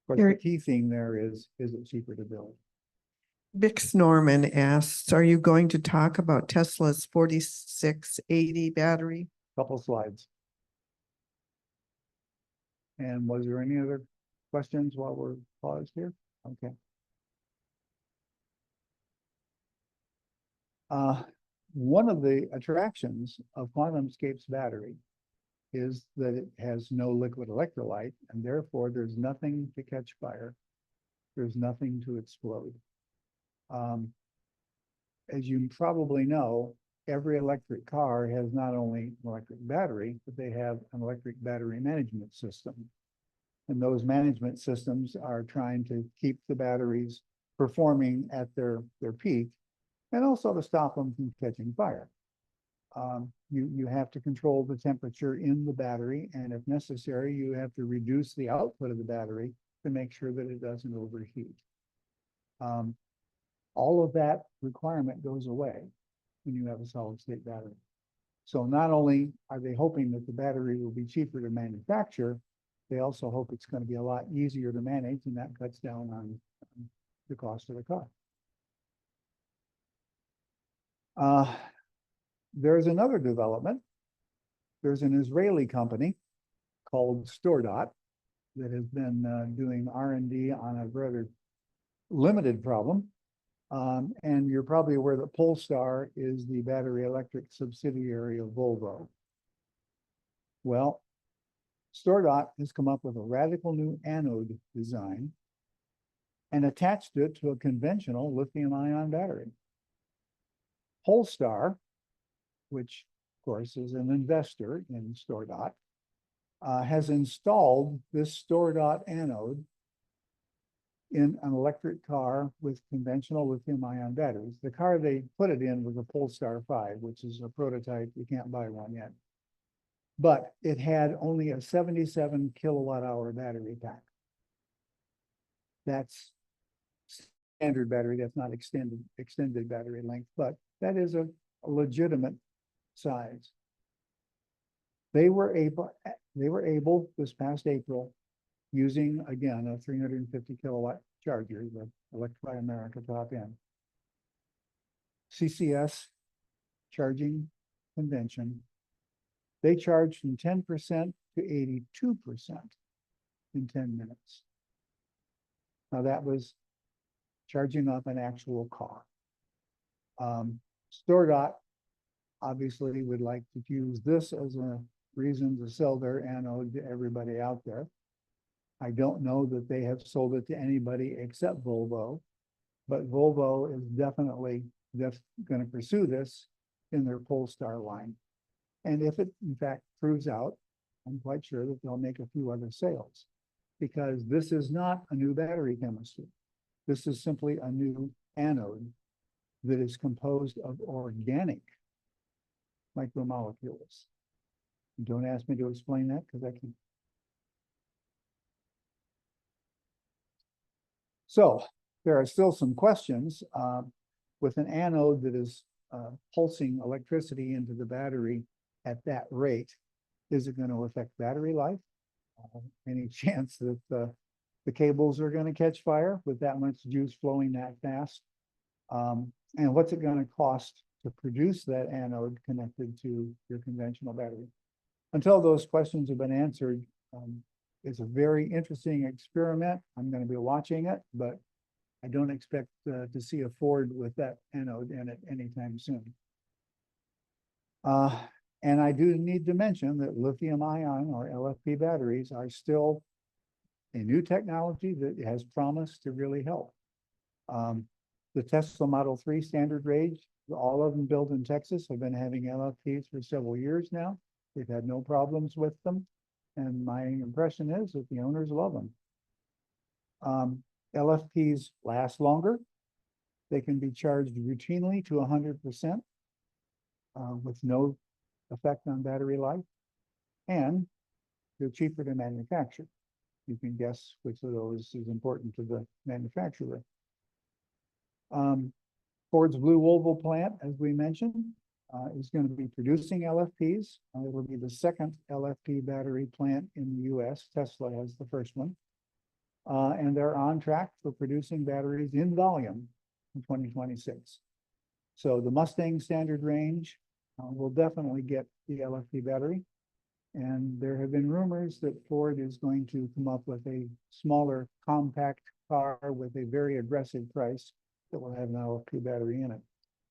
Of course, the key thing there is it cheaper to build? Bix Norman asks, are you going to talk about Tesla's 4680 battery? Couple slides. And was there any other questions while we're paused here? Okay. One of the attractions of QuantumScape's battery is that it has no liquid electrolyte, and therefore there's nothing to catch fire. There's nothing to explode. As you probably know, every electric car has not only an electric battery, but they have an electric battery management system. And those management systems are trying to keep the batteries performing at their peak and also to stop them from catching fire. You have to control the temperature in the battery, and if necessary, you have to reduce the output of the battery to make sure that it doesn't overheat. All of that requirement goes away when you have a solid state battery. So not only are they hoping that the battery will be cheaper to manufacture, they also hope it's going to be a lot easier to manage, and that cuts down on the cost of the car. There's another development. There's an Israeli company called StoreDot that has been doing R&D on a rather limited problem. And you're probably aware that Polestar is the battery electric subsidiary of Volvo. Well, StoreDot has come up with a radical new anode design and attached it to a conventional lithium-ion battery. Polestar, which of course is an investor in StoreDot, has installed this StoreDot anode in an electric car with conventional lithium-ion batteries. The car they put it in was a Polestar 5, which is a prototype. You can't buy one yet. But it had only a 77 kilowatt-hour battery pack. That's standard battery. That's not extended battery length, but that is a legitimate size. They were able this past April, using again a 350 kilowatt charger, the Electrify America top end, CCS charging convention. They charged from 10% to 82% in 10 minutes. Now that was charging up an actual car. StoreDot obviously would like to use this as reason to sell their anode to everybody out there. I don't know that they have sold it to anybody except Volvo, but Volvo is definitely just going to pursue this in their Polestar line. And if it in fact proves out, I'm quite sure that they'll make a few other sales, because this is not a new battery chemistry. This is simply a new anode that is composed of organic micromolecules. Don't ask me to explain that because I can. So there are still some questions with an anode that is pulsing electricity into the battery at that rate. Is it going to affect battery life? Any chance that the cables are going to catch fire with that much juice flowing that fast? And what's it going to cost to produce that anode connected to your conventional battery? Until those questions have been answered, it's a very interesting experiment. I'm going to be watching it, but I don't expect to see a Ford with that anode in it anytime soon. And I do need to mention that lithium ion or LFP batteries are still a new technology that has promise to really help. The Tesla Model 3 standard range, all of them built in Texas, have been having LFPs for several years now. They've had no problems with them. And my impression is that the owners love them. LFPs last longer. They can be charged routinely to 100% with no effect on battery life. And they're cheaper to manufacture. You can guess which of those is important to the manufacturer. Ford's Blue Oval plant, as we mentioned, is going to be producing LFPs. It will be the second LFP battery plant in the US. Tesla has the first one. And they're on track for producing batteries in volume in 2026. So the Mustang standard range will definitely get the LFP battery. And there have been rumors that Ford is going to come up with a smaller, compact car with a very aggressive price that will have an LFP battery in it.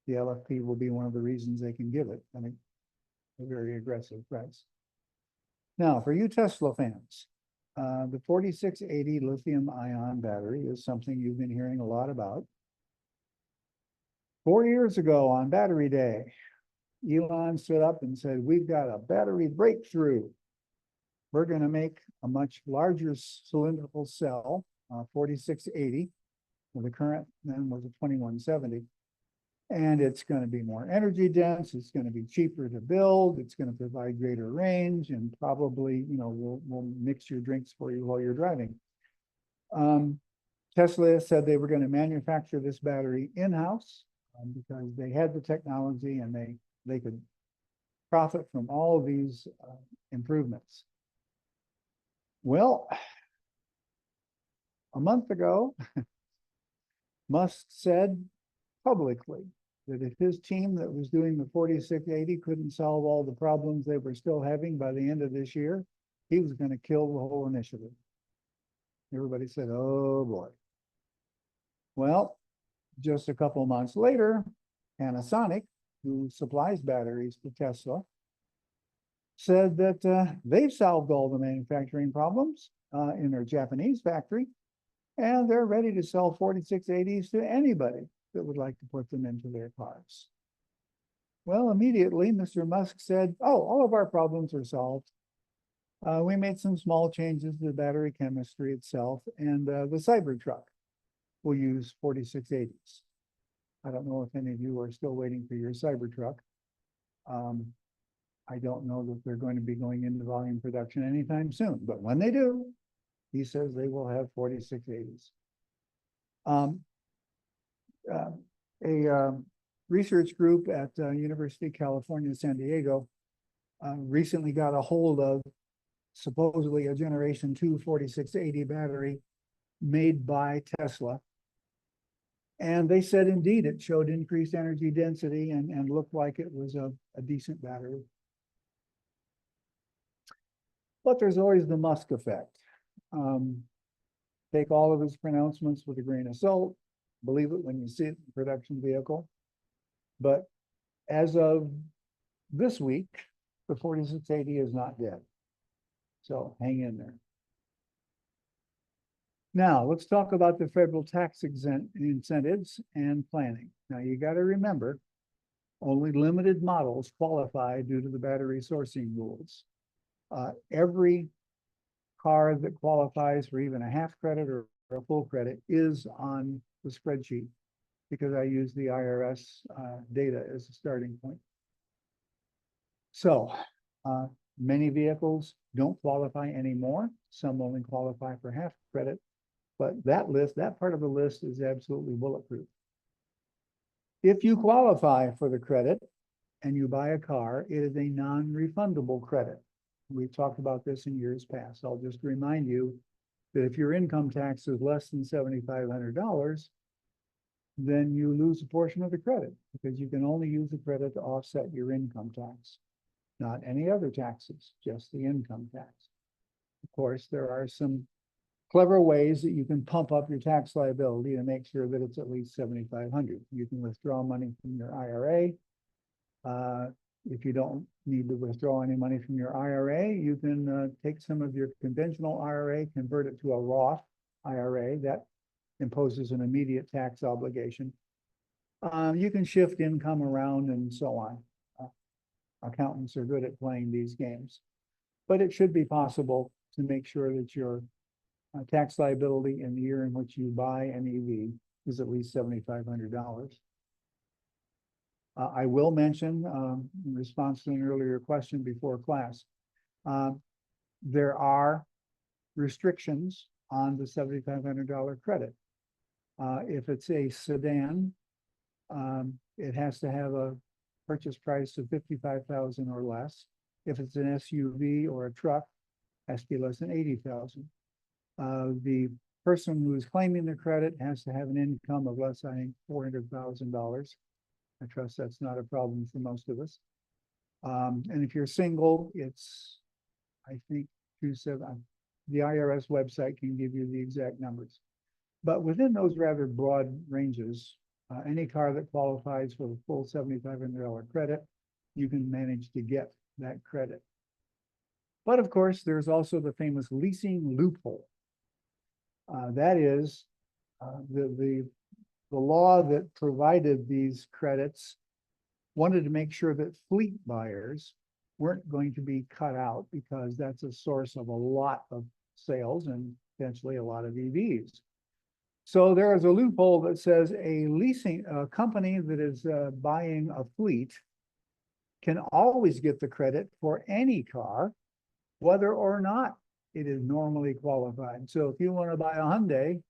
The LFP will be one of the reasons they can give it a very aggressive price. Now, for you Tesla fans, the 4680 lithium ion battery is something you've been hearing a lot about. 4 years ago on Battery Day, Elon stood up and said, we've got a battery breakthrough. We're going to make a much larger cylindrical cell, 4680. The current then was a 2170. And it's going to be more energy dense. It's going to be cheaper to build. It's going to provide greater range, and probably, we'll mix your drinks for you while you're driving. Tesla said they were going to manufacture this battery in-house because they had the technology and they could profit from all of these improvements. Well, a month ago, Musk said publicly that if his team that was doing the 4680 couldn't solve all the problems they were still having by the end of this year, he was going to kill the whole initiative. Everybody said, oh boy. Well, just a couple of months later, Panasonic, who supplies batteries to Tesla, said that they've solved all the manufacturing problems in their Japanese factory, and they're ready to sell 4680s to anybody that would like to put them into their cars. Well, immediately, Mr. Musk said, oh, all of our problems are solved. We made some small changes to the battery chemistry itself, and the Cybertruck will use 4680s. I don't know if any of you are still waiting for your Cybertruck. I don't know that they're going to be going into volume production anytime soon, but when they do, he says they will have 4680s. A research group at University of California, San Diego, recently got a hold of supposedly a Generation 2 4680 battery made by Tesla. And they said, indeed, it showed increased energy density and looked like it was a decent battery. But there's always the Musk effect. Take all of his pronouncements with a grain of salt. Believe it when you see it in the production vehicle. But as of this week, the 4680 is not dead. So hang in there. Now, let's talk about the federal tax incentives and planning. Now, you got to remember, only limited models qualify due to the battery sourcing rules. Every car that qualifies for even a half credit or a full credit is on the spreadsheet because I use the IRS data as a starting point. So many vehicles don't qualify anymore. Some only qualify for half credit, but that part of the list is absolutely bulletproof. If you qualify for the credit and you buy a car, it is a non-refundable credit. We've talked about this in years past. I'll just remind you that if your income tax is less than $7,500, then you lose a portion of the credit because you can only use the credit to offset your income tax, not any other taxes, just the income tax. Of course, there are some clever ways that you can pump up your tax liability to make sure that it's at least $7,500. You can withdraw money from your IRA. If you don't need to withdraw any money from your IRA, you can take some of your conventional IRA, convert it to a Roth IRA. That imposes an immediate tax obligation. You can shift income around and so on. Accountants are good at playing these games, but it should be possible to make sure that your tax liability in the year in which you buy an EV is at least $7,500. I will mention, in response to an earlier question before class, there are restrictions on the $7,500 credit. If it's a sedan, it has to have a purchase price of $55,000 or less. If it's an SUV or a truck, it has to be less than $80,000. The person who is claiming the credit has to have an income of less, I think, $400,000. I trust that's not a problem for most of us. And if you're single, it's, I think, 27. The IRS website can give you the exact numbers. But within those rather broad ranges, any car that qualifies for the full $7,500 credit, you can manage to get that credit. But of course, there's also the famous leasing loophole. That is the law that provided these credits wanted to make sure that fleet buyers weren't going to be cut out because that's a source of a lot of sales and potentially a lot of EVs. So there is a loophole that says a leasing company that is buying a fleet can always get the credit for any car, whether or not it is normally qualified. So if you want to buy a Hyundai,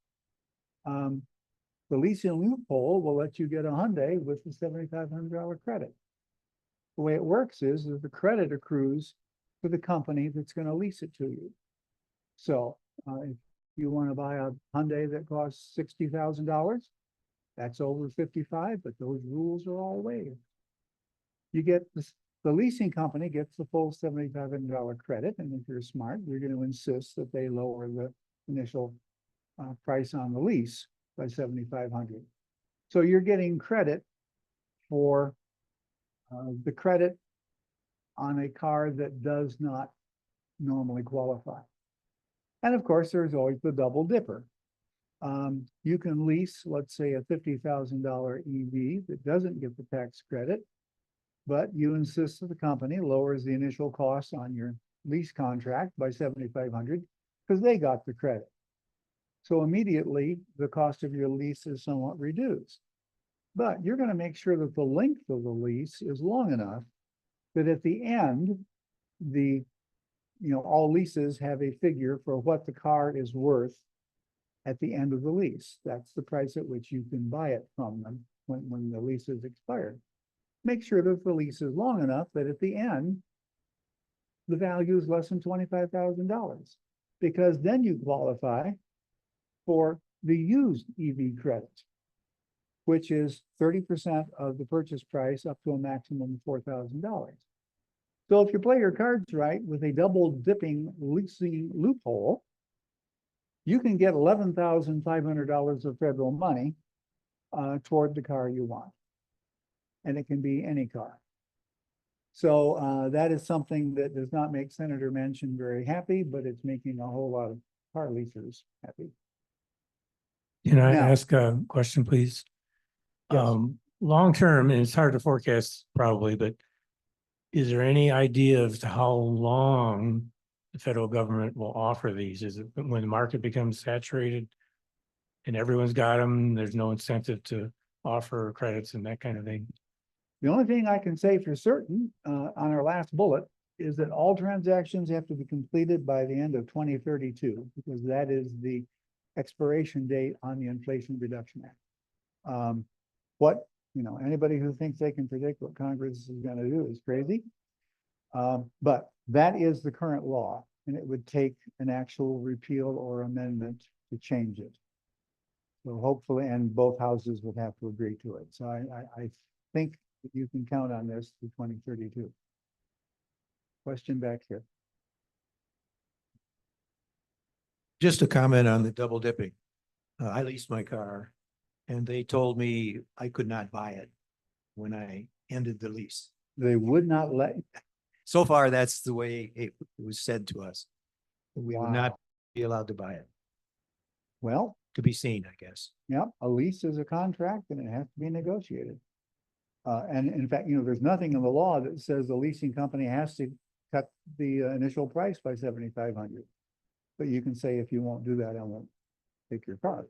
the leasing loophole will let you get a Hyundai with the $7,500 credit. The way it works is that the credit accrues to the company that's going to lease it to you. So if you want to buy a Hyundai that costs $60,000, that's over 55, but those rules are all waived. You get this, the leasing company gets the full $7,500 credit, and if you're smart, you're going to insist that they lower the initial price on the lease by $7,500. So you're getting credit for the credit on a car that does not normally qualify. And of course, there's always the double dipper. You can lease, let's say, a $50,000 EV that doesn't get the tax credit, but you insist that the company lowers the initial cost on your lease contract by $7,500 because they got the credit. So immediately the cost of your lease is somewhat reduced. But you're going to make sure that the length of the lease is long enough that at the end, all leases have a figure for what the car is worth at the end of the lease. That's the price at which you can buy it from them when the lease is expired. Make sure that the lease is long enough that at the end, the value is less than $25,000, because then you qualify for the used EV credit, which is 30% of the purchase price up to a maximum of $4,000. So if you play your cards right with a double dipping leasing loophole, you can get $11,500 of federal money toward the car you want. And it can be any car. So that is something that does not make Senator Manchin very happy, but it's making a whole lot of car leasers happy. Can I Now- ask a question, please? Yes. Long term, and it's hard to forecast probably, but is there any idea of how long the federal government will offer these? Is it when the market becomes saturated and everyone's got them, there's no incentive to offer credits and that kind of thing? The only thing I can say for certain, on our last bullet, is that all transactions have to be completed by the end of 2032, because that is the expiration date on the Inflation Reduction Act. Anybody who thinks they can predict what Congress is gonna do is crazy. But that is the current law, and it would take an actual repeal or amendment to change it. So hopefully, and both houses would have to agree to it. So I think that you can count on this to 2032. Question back here. Just a comment on the double dipping. I leased my car and they told me I could not buy it when I ended the lease. They would not let, So far, that's the way it was said to us. We would not Wow. be allowed to buy it, well, to be seen, I guess. yeah, a lease is a contract and it has to be negotiated. And in fact, there's nothing in the law that says the leasing company has to cut the initial price by 7,500. But you can say, if you won't do that, I won't take your car.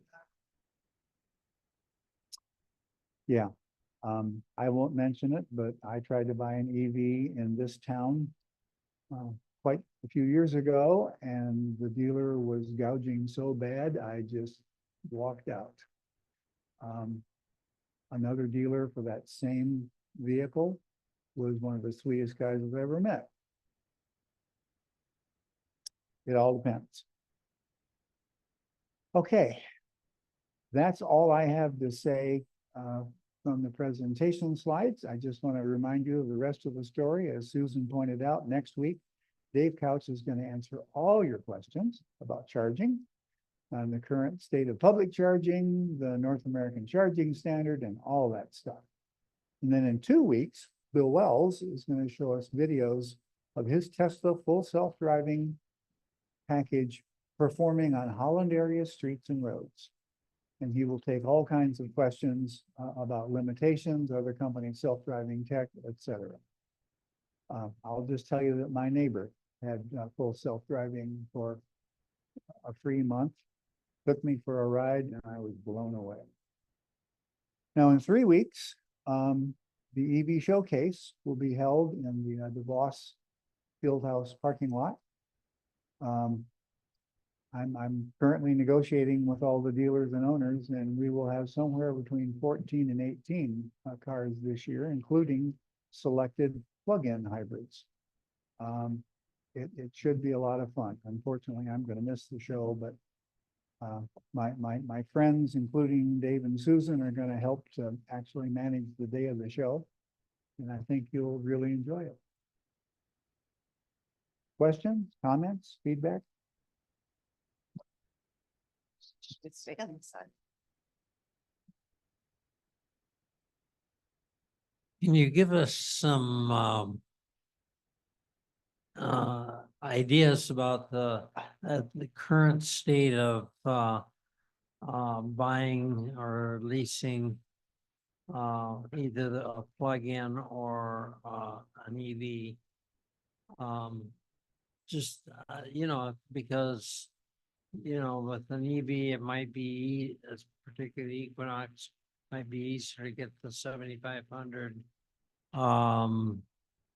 Yeah, I won't mention it, but I tried to buy an EV in this town quite a few years ago, and the dealer was gouging so bad, I just walked out. Another dealer for that same vehicle was one of the sweetest guys I've ever met. It all depends. Okay. That's all I have to say from the presentation slides. I just want to remind you of the rest of the story. As Susan pointed out, next week, Dave Couch is going to answer all your questions about charging and the current state of public charging, the North American Charging Standard, and all that stuff. And then in 2 weeks, Bill Wells is going to show us videos of his Tesla full self-driving package performing on Holland area streets and roads. And he will take all kinds of questions about limitations, other companies, self-driving tech, etc. I'll just tell you that my neighbor had full self-driving for a free month, took me for a ride, and I was blown away. Now, in 3 weeks, the EV showcase will be held in the DeVos Fieldhouse parking lot. I'm currently negotiating with all the dealers and owners, and we will have somewhere between 14 and 18 cars this year, including selected plug-in hybrids. It should be a lot of fun. Unfortunately, I'm going to miss the show, but my friends, including Dave and Susan, are going to help to actually manage the day of the show, and I think you'll really enjoy it. Questions, comments, feedback? It's stay on this side. Can you give us some ideas about the current state of buying or leasing either a plug-in or an EV? Because with an EV, it might be, particularly Equinox, might be easier to get the 7,500.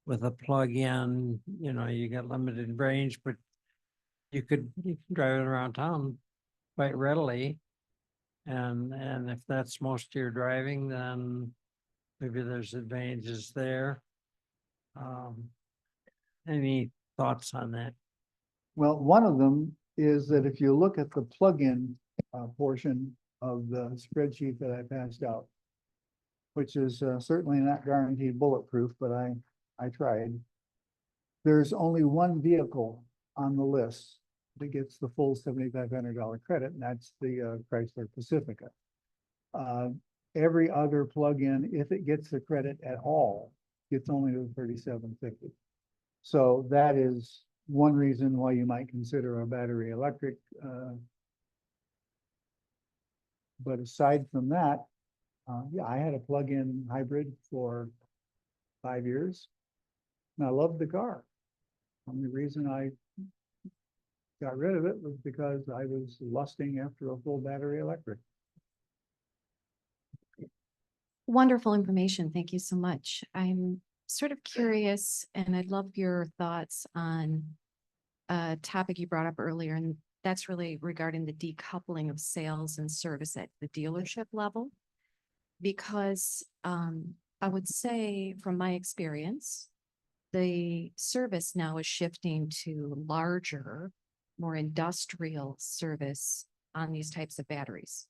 With a plug-in, you got limited range, but you can drive it around town quite readily. And if that's most of your driving, then maybe there's advantages there. Any thoughts on that? Well, one of them is that if you look at the plug-in portion of the spreadsheet that I passed out, which is certainly not guaranteed bulletproof, but I tried. There's only one vehicle on the list that gets the full $7,500 credit, and that's the Chrysler Pacifica. Every other plug-in, if it gets the credit at all, gets only to 3750. So that is one reason why you might consider a battery electric. But aside from that, yeah, I had a plug-in hybrid for 5 years, and I loved the car. Only reason I got rid of it was because I was lusting after a full battery electric. Wonderful information. Thank you so much. I'm sort of curious, and I'd love your thoughts on a topic you brought up earlier, and that's really regarding the decoupling of sales and service at the dealership level. Because I would say from my experience, the service now is shifting to larger, more industrial service on these types of batteries.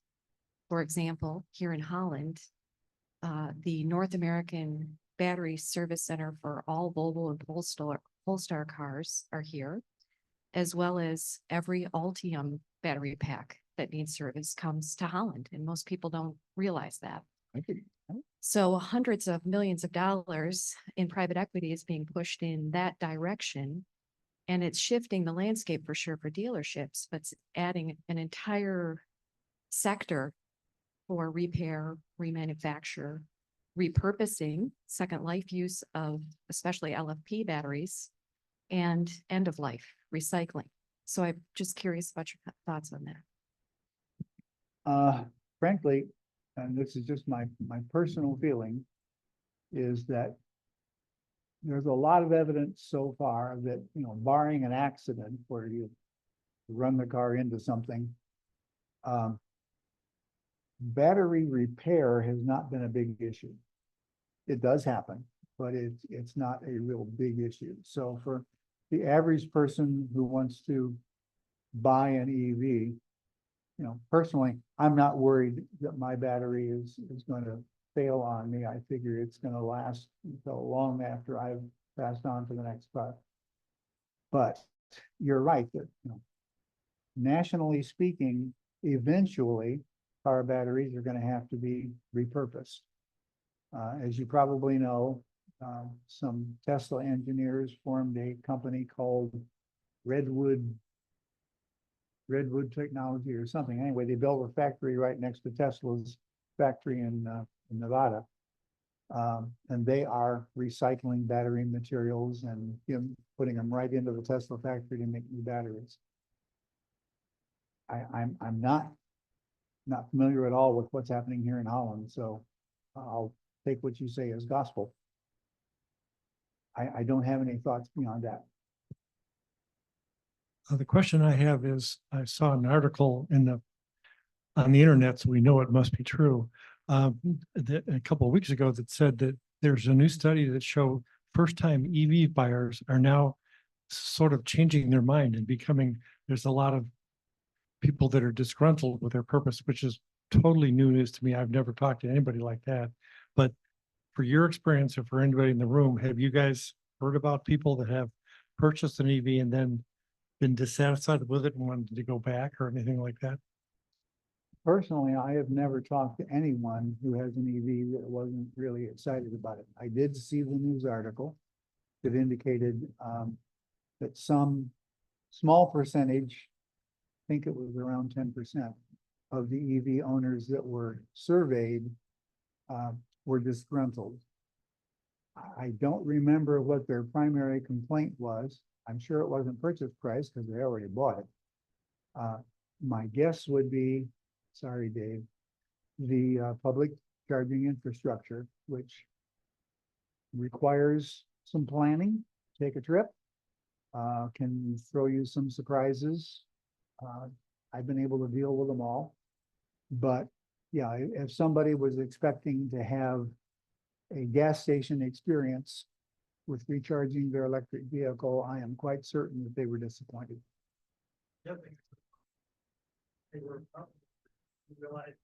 For example, here in Holland, the North American Battery Service Center for all Volvo and Polestar cars are here, as well as every Ultium battery pack that needs service comes to Holland, and most people don't realize that. So hundreds of millions of dollars in private equity is being pushed in that direction. And it's shifting the landscape for sure for dealerships, but it's adding an entire sector for repair, remanufacture, repurposing, second life use of especially LFP batteries, and end of life recycling. So I'm just curious about your thoughts on that. Frankly, and this is just my personal feeling, is that there's a lot of evidence so far that, you know, barring an accident where you run the car into something, battery repair has not been a big issue. It does happen, but it's not a real big issue. So for the average person who wants to buy an EV, you know, personally, I'm not worried that my battery is going to fail on me. I figure it's going to last until long after I've passed on to the next car. But you're right that, you know, nationally speaking, eventually car batteries are going to have to be repurposed. As you probably know, some Tesla engineers formed a company called Redwood Technology or something. Anyway, they built a factory right next to Tesla's factory in Nevada. And they are recycling battery materials and, you know, putting them right into the Tesla factory to make new batteries. I'm not familiar at all with what's happening here in Holland, so I'll take what you say as gospel. I don't have any thoughts beyond that. The question I have is, I saw an article on the internet, so we know it must be true. A couple of weeks ago that said that there's a new study that showed first-time EV buyers are now sort of changing their mind and there's a lot of people that are disgruntled with their purpose, which is totally new news to me. I've never talked to anybody like that. But for your experience, or for anybody in the room, have you guys heard about people that have purchased an EV and then been dissatisfied with it and wanted to go back or anything like that? Personally, I have never talked to anyone who has an EV that wasn't really excited about it. I did see the news article that indicated that some small percentage, I think it was around 10% of the EV owners that were surveyed were disgruntled. I don't remember what their primary complaint was. I'm sure it wasn't purchase price because they already bought it. My guess would be, sorry, Dave, the public charging infrastructure, which requires some planning, take a trip, can throw you some surprises. I've been able to deal with them all. But yeah, if somebody was expecting to have a gas station experience with recharging their electric vehicle, I am quite certain that they were disappointed. They were realized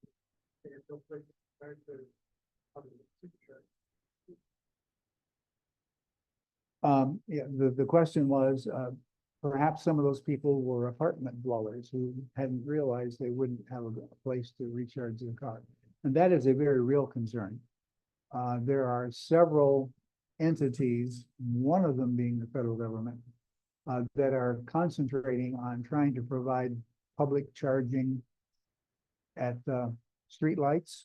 they had no place to start their Yeah, the question was, perhaps some of those people were apartment dwellers who hadn't realized they wouldn't have a place to recharge their car. And that is a very real concern. There are several entities, one of them being the federal government, that are concentrating on trying to provide public charging at streetlights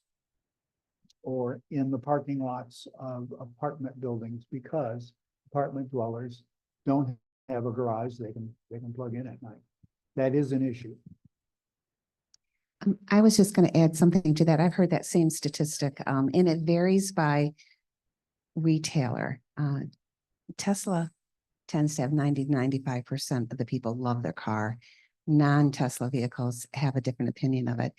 or in the parking lots of apartment buildings, because apartment dwellers don't have a garage they can plug in at night. That is an issue. I was just going to add something to that. I've heard that same statistic, and it varies by retailer. Tesla tends to have 95% of the people love their car. Non-Tesla vehicles have a different opinion of it.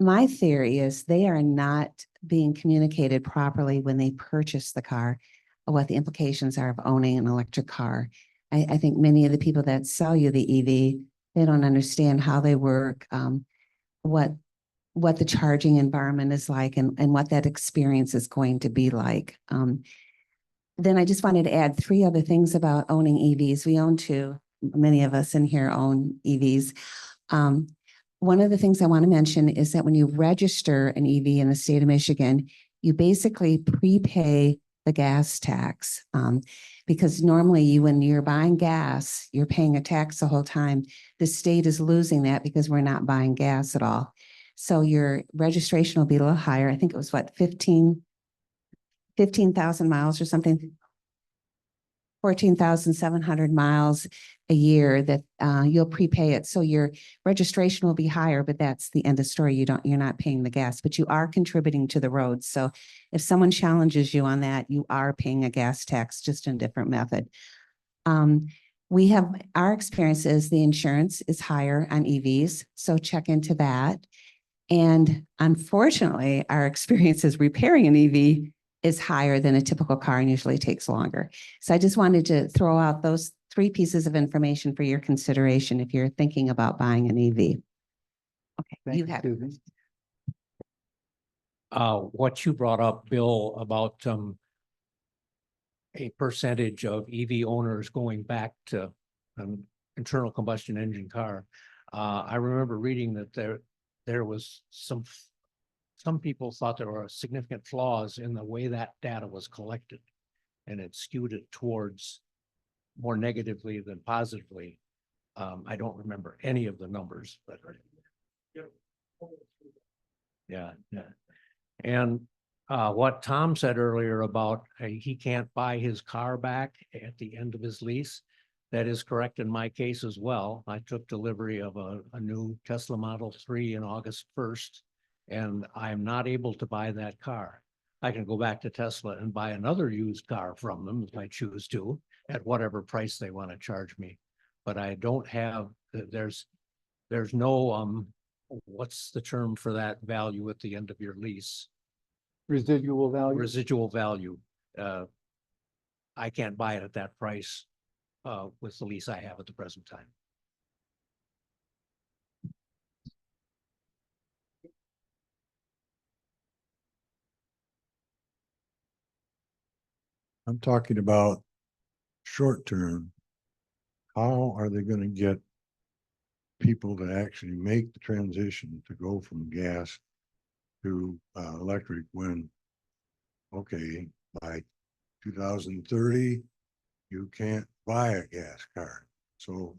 My theory is they are not being communicated properly when they purchase the car, what the implications are of owning an electric car. I think many of the people that sell you the EV, they don't understand how they work, what the charging environment is like, and what that experience is going to be like. Then I just wanted to add 3 other things about owning EVs. We own 2. Many of us in here own EVs. One of the things I want to mention is that when you register an EV in the state of Michigan, you basically prepay the gas tax. Because normally when you're buying gas, you're paying a tax the whole time. The state is losing that because we're not buying gas at all. So your registration will be a little higher. I think it was what, 15,000 miles or something. 14,700 miles a year that you'll prepay it. So your registration will be higher, but that's the end of story. You're not paying the gas, but you are contributing to the roads. So if someone challenges you on that, you are paying a gas tax, just in a different method. Our experience is the insurance is higher on EVs. So check into that. And unfortunately, our experience is repairing an EV is higher than a typical car and usually takes longer. So I just wanted to throw out those 3 pieces of information for your consideration if you're thinking about buying an EV. Okay, Thank you you, have it. Susan. What you brought up, Bill, about a percentage of EV owners going back to an internal combustion engine car. I remember reading that there was some people thought there were significant flaws in the way that data was collected, and it skewed it towards more negatively than positively. I don't remember any of the numbers, but yeah. And what Tom said earlier about he can't buy his car back at the end of his lease, that is correct in my case as well. I took delivery of a new Tesla Model 3 in August 1st, and I'm not able to buy that car. I can go back to Tesla and buy another used car from them if I choose to, at whatever price they want to charge me. But I don't have, there's no, what's the term for that value at the end of your lease? Residual value. Residual value. I can't buy it at that price with the lease I have at the present time. I'm talking about short term. How are they going to get people to actually make the transition to go from gas to electric when, okay, by 2030, you can't buy a gas car. So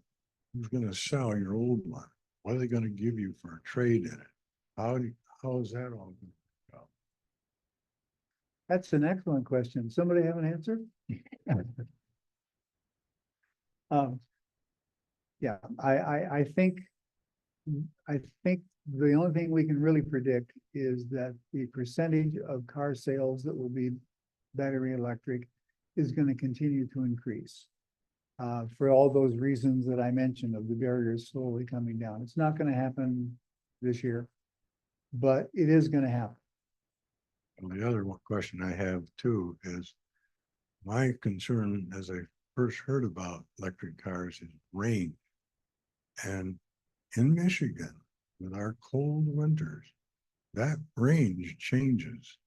who's going to sell your old one? What are they going to give you for a trade in it? How is that all going to go? That's an excellent question. Somebody have an answer? Yeah, I think the only thing we can really predict is that the percentage of car sales that will be battery electric is going to continue to increase. For all those reasons that I mentioned of the barriers slowly coming down. It's not going to happen this year, but it is going to happen. And the other question I have too is my concern as I first heard about electric cars is range. And in Michigan, with our cold winters, that range changes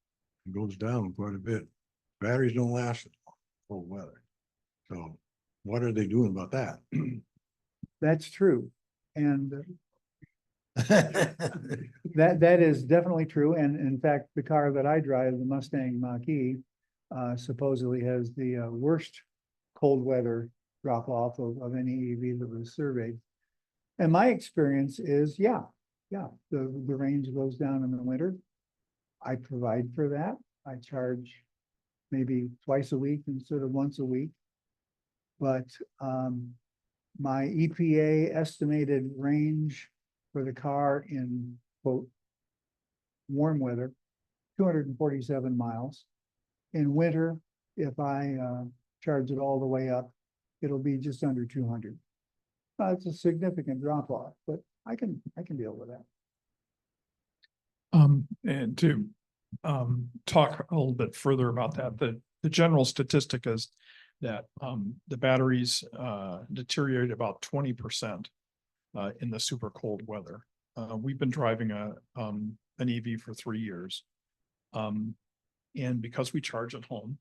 and goes down quite a bit. Batteries don't last as long in cold weather. So what are they doing about that? That's true. And that is definitely true. And in fact, the car that I drive, the Mustang Mach-E, supposedly has the worst cold weather drop off of any EV that was surveyed. And my experience is, yeah, the range goes down in the winter. I provide for that. I charge maybe twice a week instead of once a week. But my EPA estimated range for the car in quote warm weather, 247 miles. In winter, if I charge it all the way up, it'll be just under 200. It's a significant drop off, but I can deal with that. And to talk a little bit further about that, the general statistic is that the batteries deteriorate about 20% in the super cold weather. We've been driving an EV for 3 years. And because we charge at home,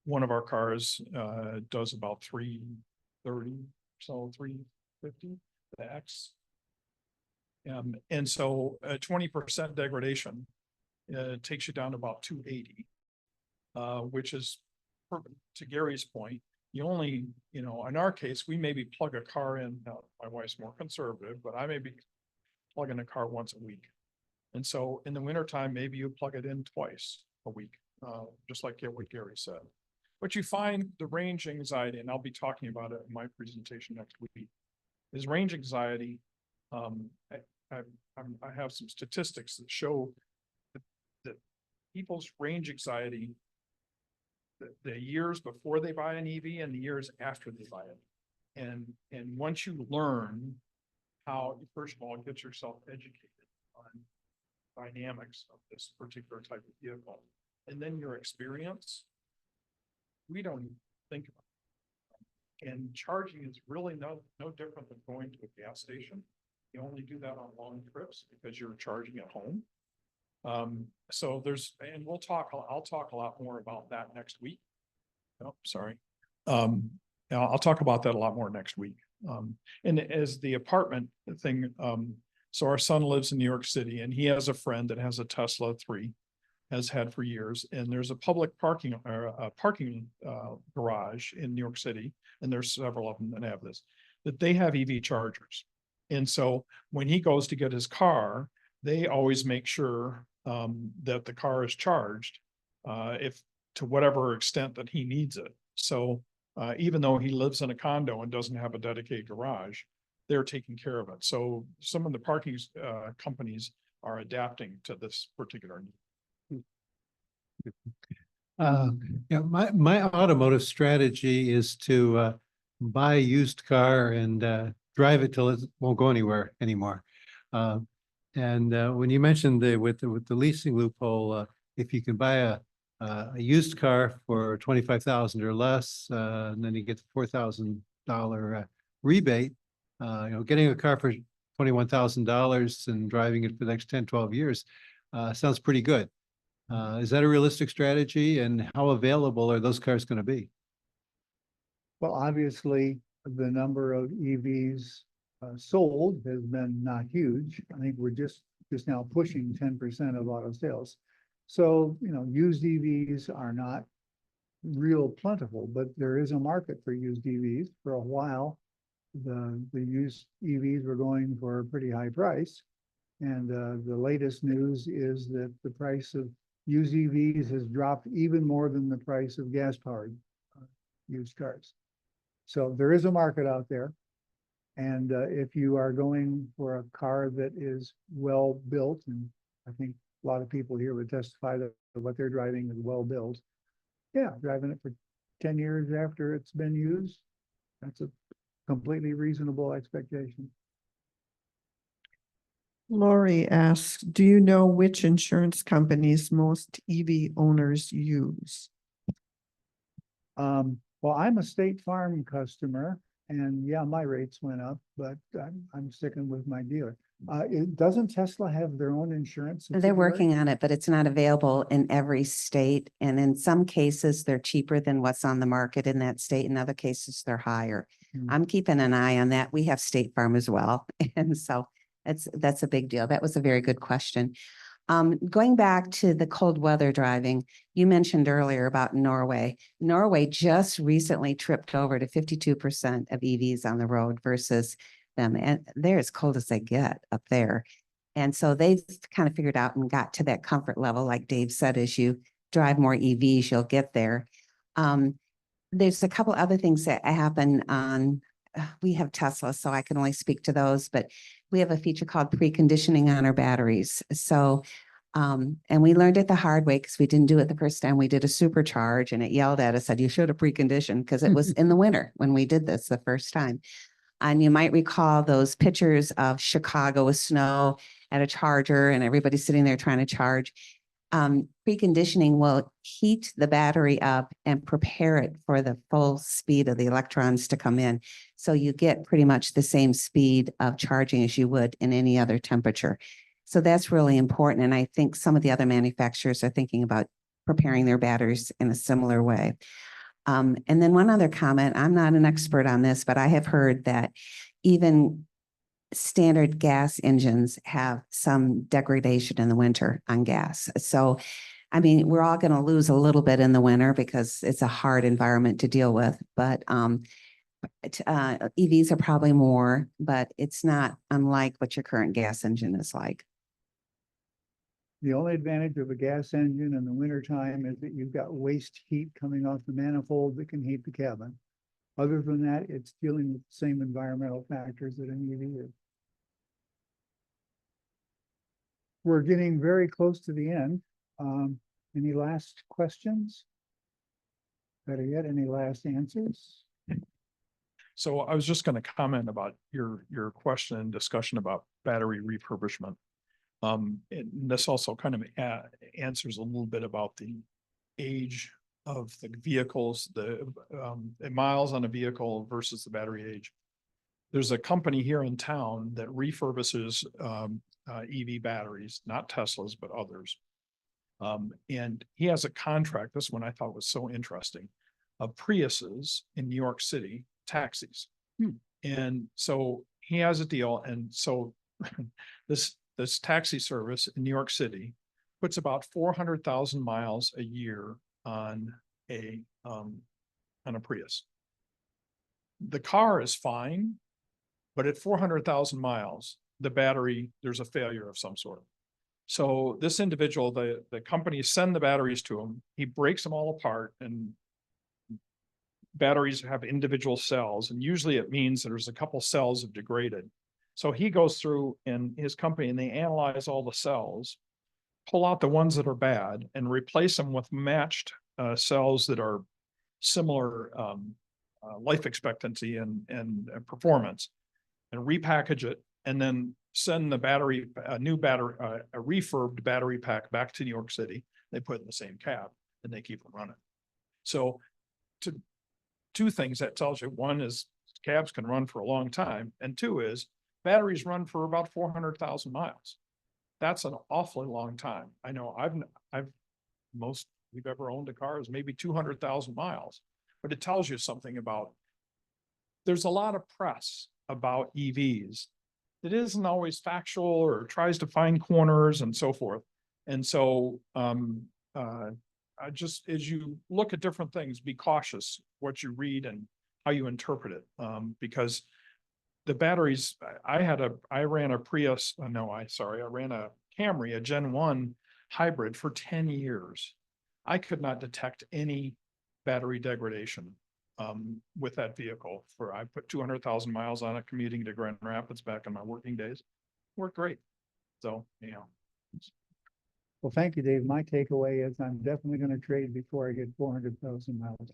one of our cars does about 330, so 350, the X. And so a 20% degradation takes you down to about 280, which is, to Gary's point, you only, in our case, we maybe plug a car in, my wife's more conservative, but I may be plugging a car once a week. And so in the wintertime, maybe you plug it in twice a week, just like what Gary said. But you find the range anxiety, and I'll be talking about it in my presentation next week, is range anxiety. I have some statistics that show that people's range anxiety, the years before they buy an EV and the years after they buy it. And once you learn how, first of all, get yourself educated on dynamics of this particular type of vehicle, and then your experience, we don't even think about it. And charging is really no different than going to a gas station. You only do that on long trips because you're charging at home. So and I'll talk a lot more about that next week. Oh, sorry. I'll talk about that a lot more next week. And as the apartment thing, so our son lives in New York City and he has a friend that has a Tesla 3, has had for years. And there's a public parking garage in New York City, and there's several of them that have this, that they have EV chargers. And so when he goes to get his car, they always make sure that the car is charged if to whatever extent that he needs it. So even though he lives in a condo and doesn't have a dedicated garage, they're taking care of it. So some of the parking companies are adapting to this particular need. Yeah, my automotive strategy is to buy a used car and drive it till it won't go anywhere anymore. And when you mentioned with the leasing loophole, if you can buy a used car for 25,000 or less, and then you get the $4,000 rebate, getting a car for $21,000 and driving it for the next 10, 12 years sounds pretty good. Is that a realistic strategy, and how available are those cars going to be? Well, obviously, the number of EVs sold has been not huge. I think we're just now pushing 10% of auto sales. So, used EVs are not real plentiful, but there is a market for used EVs. For a while, the used EVs were going for a pretty high price. And the latest news is that the price of used EVs has dropped even more than the price of gas-powered used cars. So there is a market out there. And if you are going for a car that is well built, and I think a lot of people here would testify that what they're driving is well built. Yeah, driving it for 10 years after it's been used, that's a completely reasonable expectation. Lori asks, do you know which insurance companies most EV owners use? Well, I'm a State Farm customer, and yeah, my rates went up, but I'm sticking with my dealer. Doesn't Tesla have their own insurance? They're working on it, but it's not available in every state. And in some cases, they're cheaper than what's on the market in that state. In other cases, they're higher. I'm keeping an eye on that. We have State Farm as well. And so that's a big deal. That was a very good question. Going back to the cold weather driving, you mentioned earlier about Norway. Norway just recently tripped over to 52% of EVs on the road versus them. And they're as cold as they get up there. And so they've kind of figured out and got to that comfort level. Like Dave said, as you drive more EVs, you'll get there. There's a couple other things that happen on, we have Tesla, so I can only speak to those, but we have a feature called preconditioning on our batteries. So, and we learned it the hard way because we didn't do it the first time. We did a supercharge and it yelled at us, said, you should have preconditioned, because it was in the winter when we did this the first time. And you might recall those pictures of Chicago with snow at a charger and everybody sitting there trying to charge. Preconditioning will heat the battery up and prepare it for the full speed of the electrons to come in. So you get pretty much the same speed of charging as you would in any other temperature. So that's really important. And I think some of the other manufacturers are thinking about preparing their batteries in a similar way. And then one other comment, I'm not an expert on this, but I have heard that even standard gas engines have some degradation in the winter on gas. So, I mean, we're all going to lose a little bit in the winter because it's a hard environment to deal with, but EVs are probably more, but it's not unlike what your current gas engine is like. The only advantage of a gas engine in the wintertime is that you've got waste heat coming off the manifold that can heat the cabin. Other than that, it's dealing with the same environmental factors that an EV is. We're getting very close to the end. Any last questions? Better yet, any last answers? So I was just going to comment about your question and discussion about battery refurbishment. And this also kind of answers a little bit about the age of the vehicles, the miles on a vehicle versus the battery age. There's a company here in town that refurbishes EV batteries, not Teslas, but others. And he has a contract, this one I thought was so interesting, of Priuses in New York City, taxis. And so he has a deal. And so this taxi service in New York City puts about 400,000 miles a year on a Prius. The car is fine, but at 400,000 miles, the battery, there's a failure of some sort. So this individual, the companies send the batteries to him. He breaks them all apart, and batteries have individual cells. And usually it means there's a couple cells have degraded. So he goes through in his company and they analyze all the cells, pull out the ones that are bad and replace them with matched cells that are similar life expectancy and performance, and repackage it, and then send the battery, a refurbed battery pack back to New York City. They put it in the same cab and they keep them running. So two things that tells you: one is cabs can run for a long time, and two is batteries run for about 400,000 miles. That's an awfully long time. I know most we've ever owned a car is maybe 200,000 miles, but it tells you something about, there's a lot of press about EVs that isn't always factual or tries to find corners and so forth. And so I just, as you look at different things, be cautious what you read and how you interpret it, because the batteries, I ran a Prius, I ran a Camry, a Gen 1 hybrid for 10 years. I could not detect any battery degradation with that vehicle. I put 200,000 miles on it commuting to Grand Rapids back in my working days. Worked great. So, you know. Well, thank you, Dave. My takeaway is I'm definitely going to trade before I get 400,000 miles.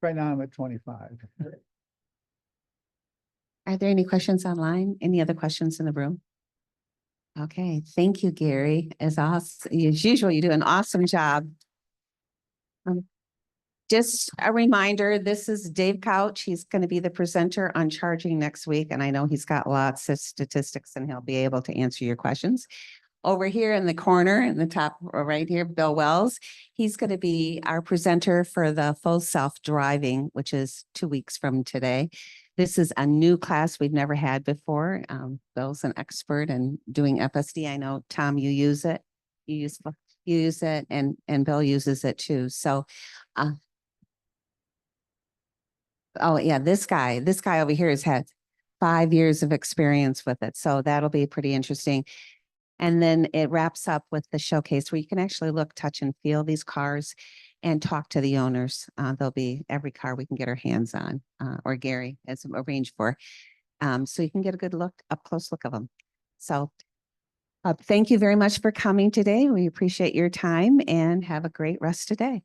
Right now I'm at 25. Are there any questions online? Any other questions in the room? Okay, thank you, Gary. As usual, you do an awesome job. Just a reminder, this is Dave Couch. He's going to be the presenter on charging next week. And I know he's got lots of statistics and he'll be able to answer your questions. Over here in the corner, in the top right here, Bill Wells, he's going to be our presenter for the full self-driving, which is 2 weeks from today. This is a new class we've never had before. Bill's an expert in doing FSD. I know, Tom, you use it. You use it and Bill uses it too. So, oh yeah, this guy over here has had 5 years of experience with it. So that'll be pretty interesting. And then it wraps up with the showcase where you can actually look, touch and feel these cars and talk to the owners. There'll be every car we can get our hands on, or Gary has arranged for. So you can get a good look, up close look of them. So thank you very much for coming today. We appreciate your time and have a great rest of the day.